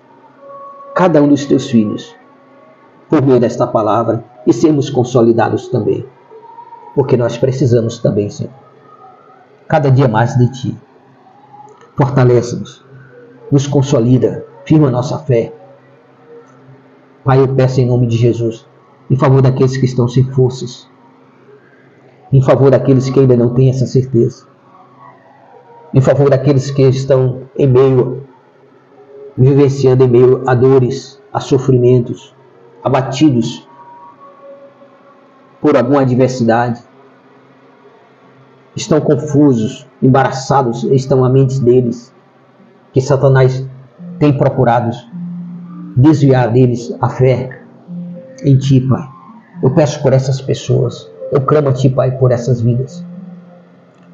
cada um dos Teus filhos por meio desta Palavra e sermos consolidados também, porque nós precisamos também, Senhor, cada dia mais de Ti. Fortalece-nos, nos consolida, firma a nossa fé. Pai, eu peço em nome de Jesus, em favor daqueles que estão sem forças, em favor daqueles que ainda não têm essa certeza, em favor daqueles que estão vivenciando em meio a dores, a sofrimentos, abatidos por alguma adversidade, estão confusos, embaraçados, estão a mente deles, que Satanás tem procurado desviar deles a fé em Ti, Pai. Eu peço por essas pessoas, eu clamo a Ti, Pai, por essas vidas,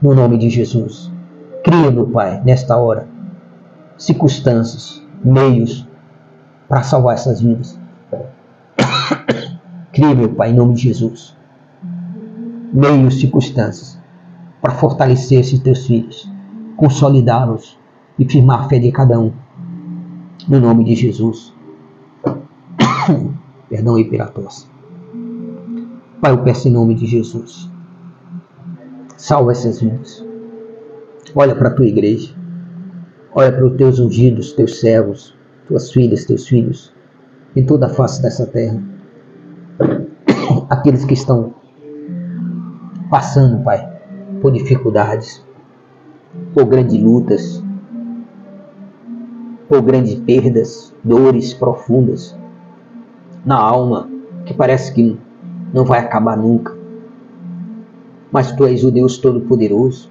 no nome de Jesus. Cria, meu Pai, nesta hora, circunstâncias, meios para salvar essas vidas. Cria, meu Pai, em nome de Jesus, meios, circunstâncias para fortalecer esses Teus filhos, consolidá-los e firmar a fé de cada um, no nome de Jesus. Perdão aí pela tosse. Pai, eu peço em nome de Jesus, salva essas vidas. Olha para a Tua igreja, olha para os Teus ungidos, Teus servos, Tuas filhas, Teus filhos, em toda a face dessa terra. Aqueles que estão passando, Pai, por dificuldades, por grandes lutas, por grandes perdas, dores profundas na alma, que parece que não vai acabar nunca. Mas Tu és o Deus Todo-Poderoso.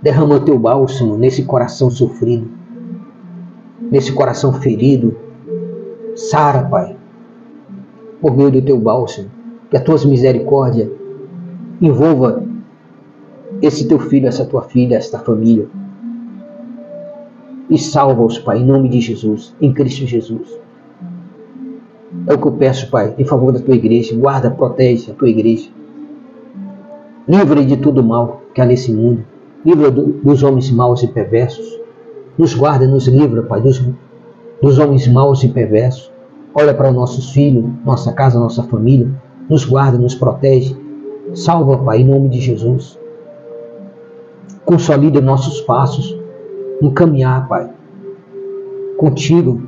Derrama o Teu bálsamo nesse coração sofrido, nesse coração ferido. Sara, Pai, por meio do Teu bálsamo, que a Tua misericórdia envolva esse Teu filho, essa Tua filha, esta família. E salva-os, Pai, em nome de Jesus, em Cristo Jesus. É o que eu peço, Pai, em favor da Tua igreja. Guarda, protege a Tua igreja. Livra de todo mal que há nesse mundo. Livra dos homens maus e perversos. Nos guarda, nos livra, Pai, dos homens maus e perversos. Olha para os nossos filhos, nossa casa, nossa família. Nos guarda, nos protege. Salva, Pai, em nome de Jesus. Consolida nossos passos no caminhar, Pai, contigo,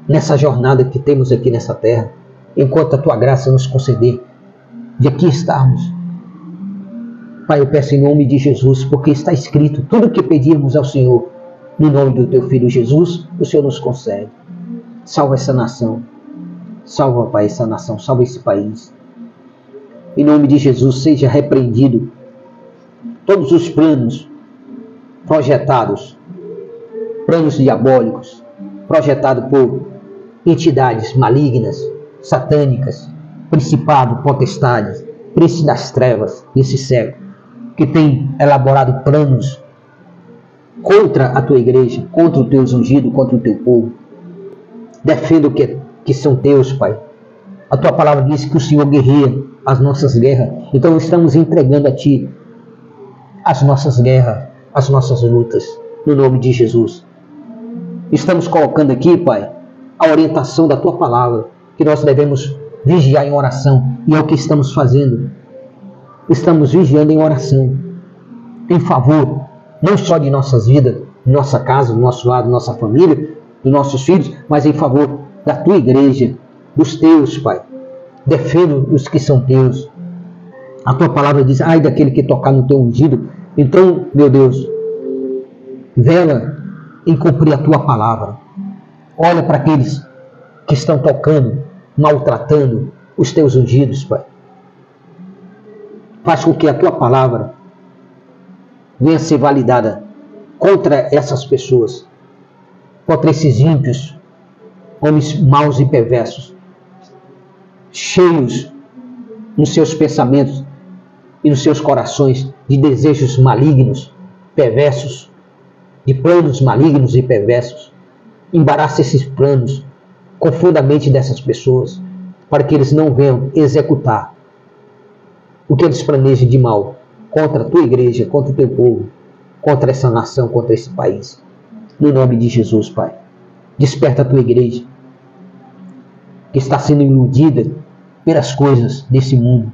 nessa jornada que temos aqui nessa terra, enquanto a Tua graça nos conceder de aqui estarmos. Pai, eu peço em nome de Jesus, porque está escrito, tudo que pedirmos ao Senhor, no nome do Teu Filho Jesus, o Senhor nos concede. Salva essa nação, salva, Pai, essa nação, salva esse país. Em nome de Jesus, seja repreendido todos os planos projetados, planos diabólicos, projetados por entidades malignas, satânicas, principado, potestades, príncipe das trevas desse século, que tem elaborado planos contra a Tua igreja, contra o Teu ungido, contra o Teu povo. Defenda o que são Teus, Pai. A Tua palavra diz que o Senhor guerreia as nossas guerras. Então estamos entregando a Ti as nossas guerras, as nossas lutas, no nome de Jesus. Estamos colocando aqui, Pai, a orientação da Tua palavra, que nós devemos vigiar em oração, e é o que estamos fazendo. Estamos vigiando em oração, em favor, não só de nossas vidas, de nossa casa, do nosso lado, nossa família, dos nossos filhos, mas em favor da Tua igreja, dos Teus, Pai. Defenda os que são Teus. A Tua palavra diz, ai daquele que tocar no Teu ungido. Então, meu Deus, vela em cumprir a Tua palavra. Olha para aqueles que estão tocando, maltratando os Teus ungidos, Pai. Faz com que a Tua palavra venha ser validada contra essas pessoas, contra esses ímpios, homens maus e perversos, cheios nos seus pensamentos e nos seus corações de desejos malignos, perversos, de planos malignos e perversos. Embaraça esses planos, confunda a mente dessas pessoas, para que eles não venham executar o que eles planejam de mal contra a Tua igreja, contra o Teu povo, contra essa nação, contra esse país. No nome de Jesus, Pai. Desperta a Tua igreja, que está sendo iludida pelas coisas desse mundo,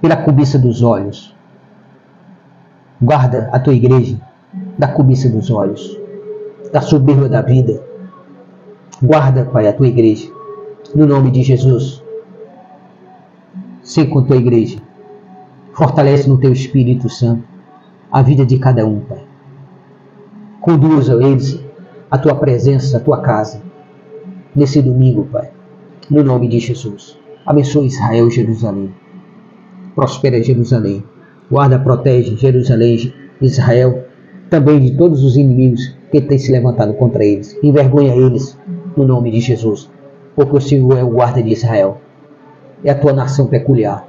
pela cobiça dos olhos. Guarda a Tua igreja da cobiça dos olhos, da soberba da vida. Guarda, Pai, a Tua igreja, no nome de Jesus. Sei com a Tua igreja. Fortalece no Teu Espírito Santo. a vida de cada um, Pai. Conduza eles à tua presença, à tua casa, nesse domingo, Pai. No nome de Jesus. Abençoe Israel e Jerusalém. Prospera Jerusalém. Guarda, protege Jerusalém, Israel, também de todos os inimigos que têm se levantado contra eles. Envergonha eles, no nome de Jesus. Porque o Senhor é o guarda de Israel. É a tua nação peculiar.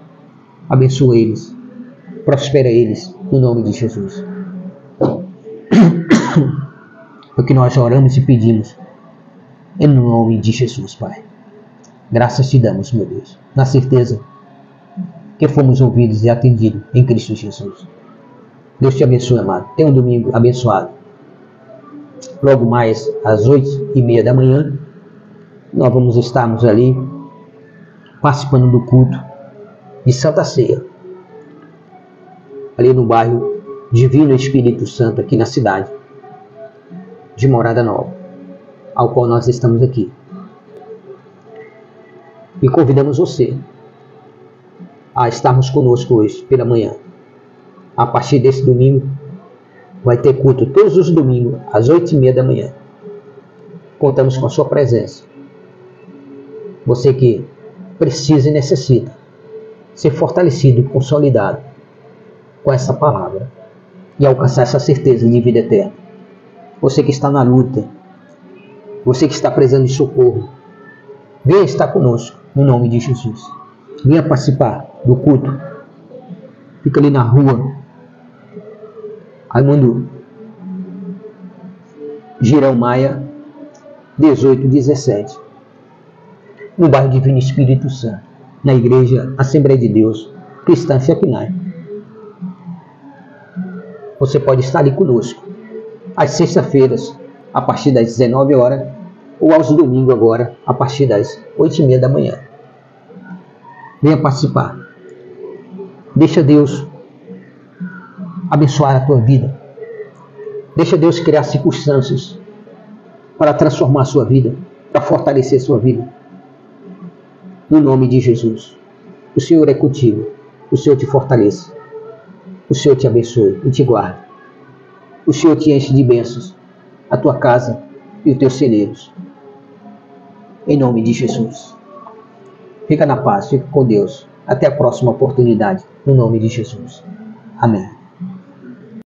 Abençoa eles. Prospera eles, no nome de Jesus. O que nós oramos e pedimos é no nome de Jesus, Pai. Graças te damos, meu Deus, na certeza que fomos ouvidos e atendidos em Cristo Jesus. Deus te abençoe, amado. Tenha um domingo abençoado. Logo mais às 8h30 da manhã, nós vamos estarmos ali participando do culto de Santa Ceia, ali no bairro Divino Espírito Santo, aqui na cidade de Morada Nova, ao qual nós estamos aqui. E convidamos você a estarmos conosco hoje pela manhã. A partir desse domingo, vai ter culto todos os domingos, às 8h30 da manhã. Contamos com a sua presença. Você que precisa e necessita ser fortalecido e consolidado com essa palavra e alcançar essa certeza de vida eterna. Você que está na luta, você que está precisando de socorro, venha estar conosco, no nome de Jesus. Venha participar do culto. Fica ali na rua Raimundo Girão Maia, 1817, no bairro Divino Espírito Santo, na Igreja Assembleia de Deus Cristã Fiaquinai. Você pode estar ali conosco às sextas-feiras, a partir das 19 horas, ou aos domingos agora, a partir das 8h30 da manhã. Venha participar. Deixa Deus abençoar a tua vida. Deixa Deus criar circunstâncias para transformar a sua vida, para fortalecer a sua vida. No nome de Jesus. O Senhor é contigo. O Senhor te fortaleça. O Senhor te abençoe e te guarde. O Senhor te enche de bênçãos, a tua casa e os teus celeiros. Em nome de Jesus. Fica na paz, fica com Deus. Até a próxima oportunidade. No nome de Jesus. Amém.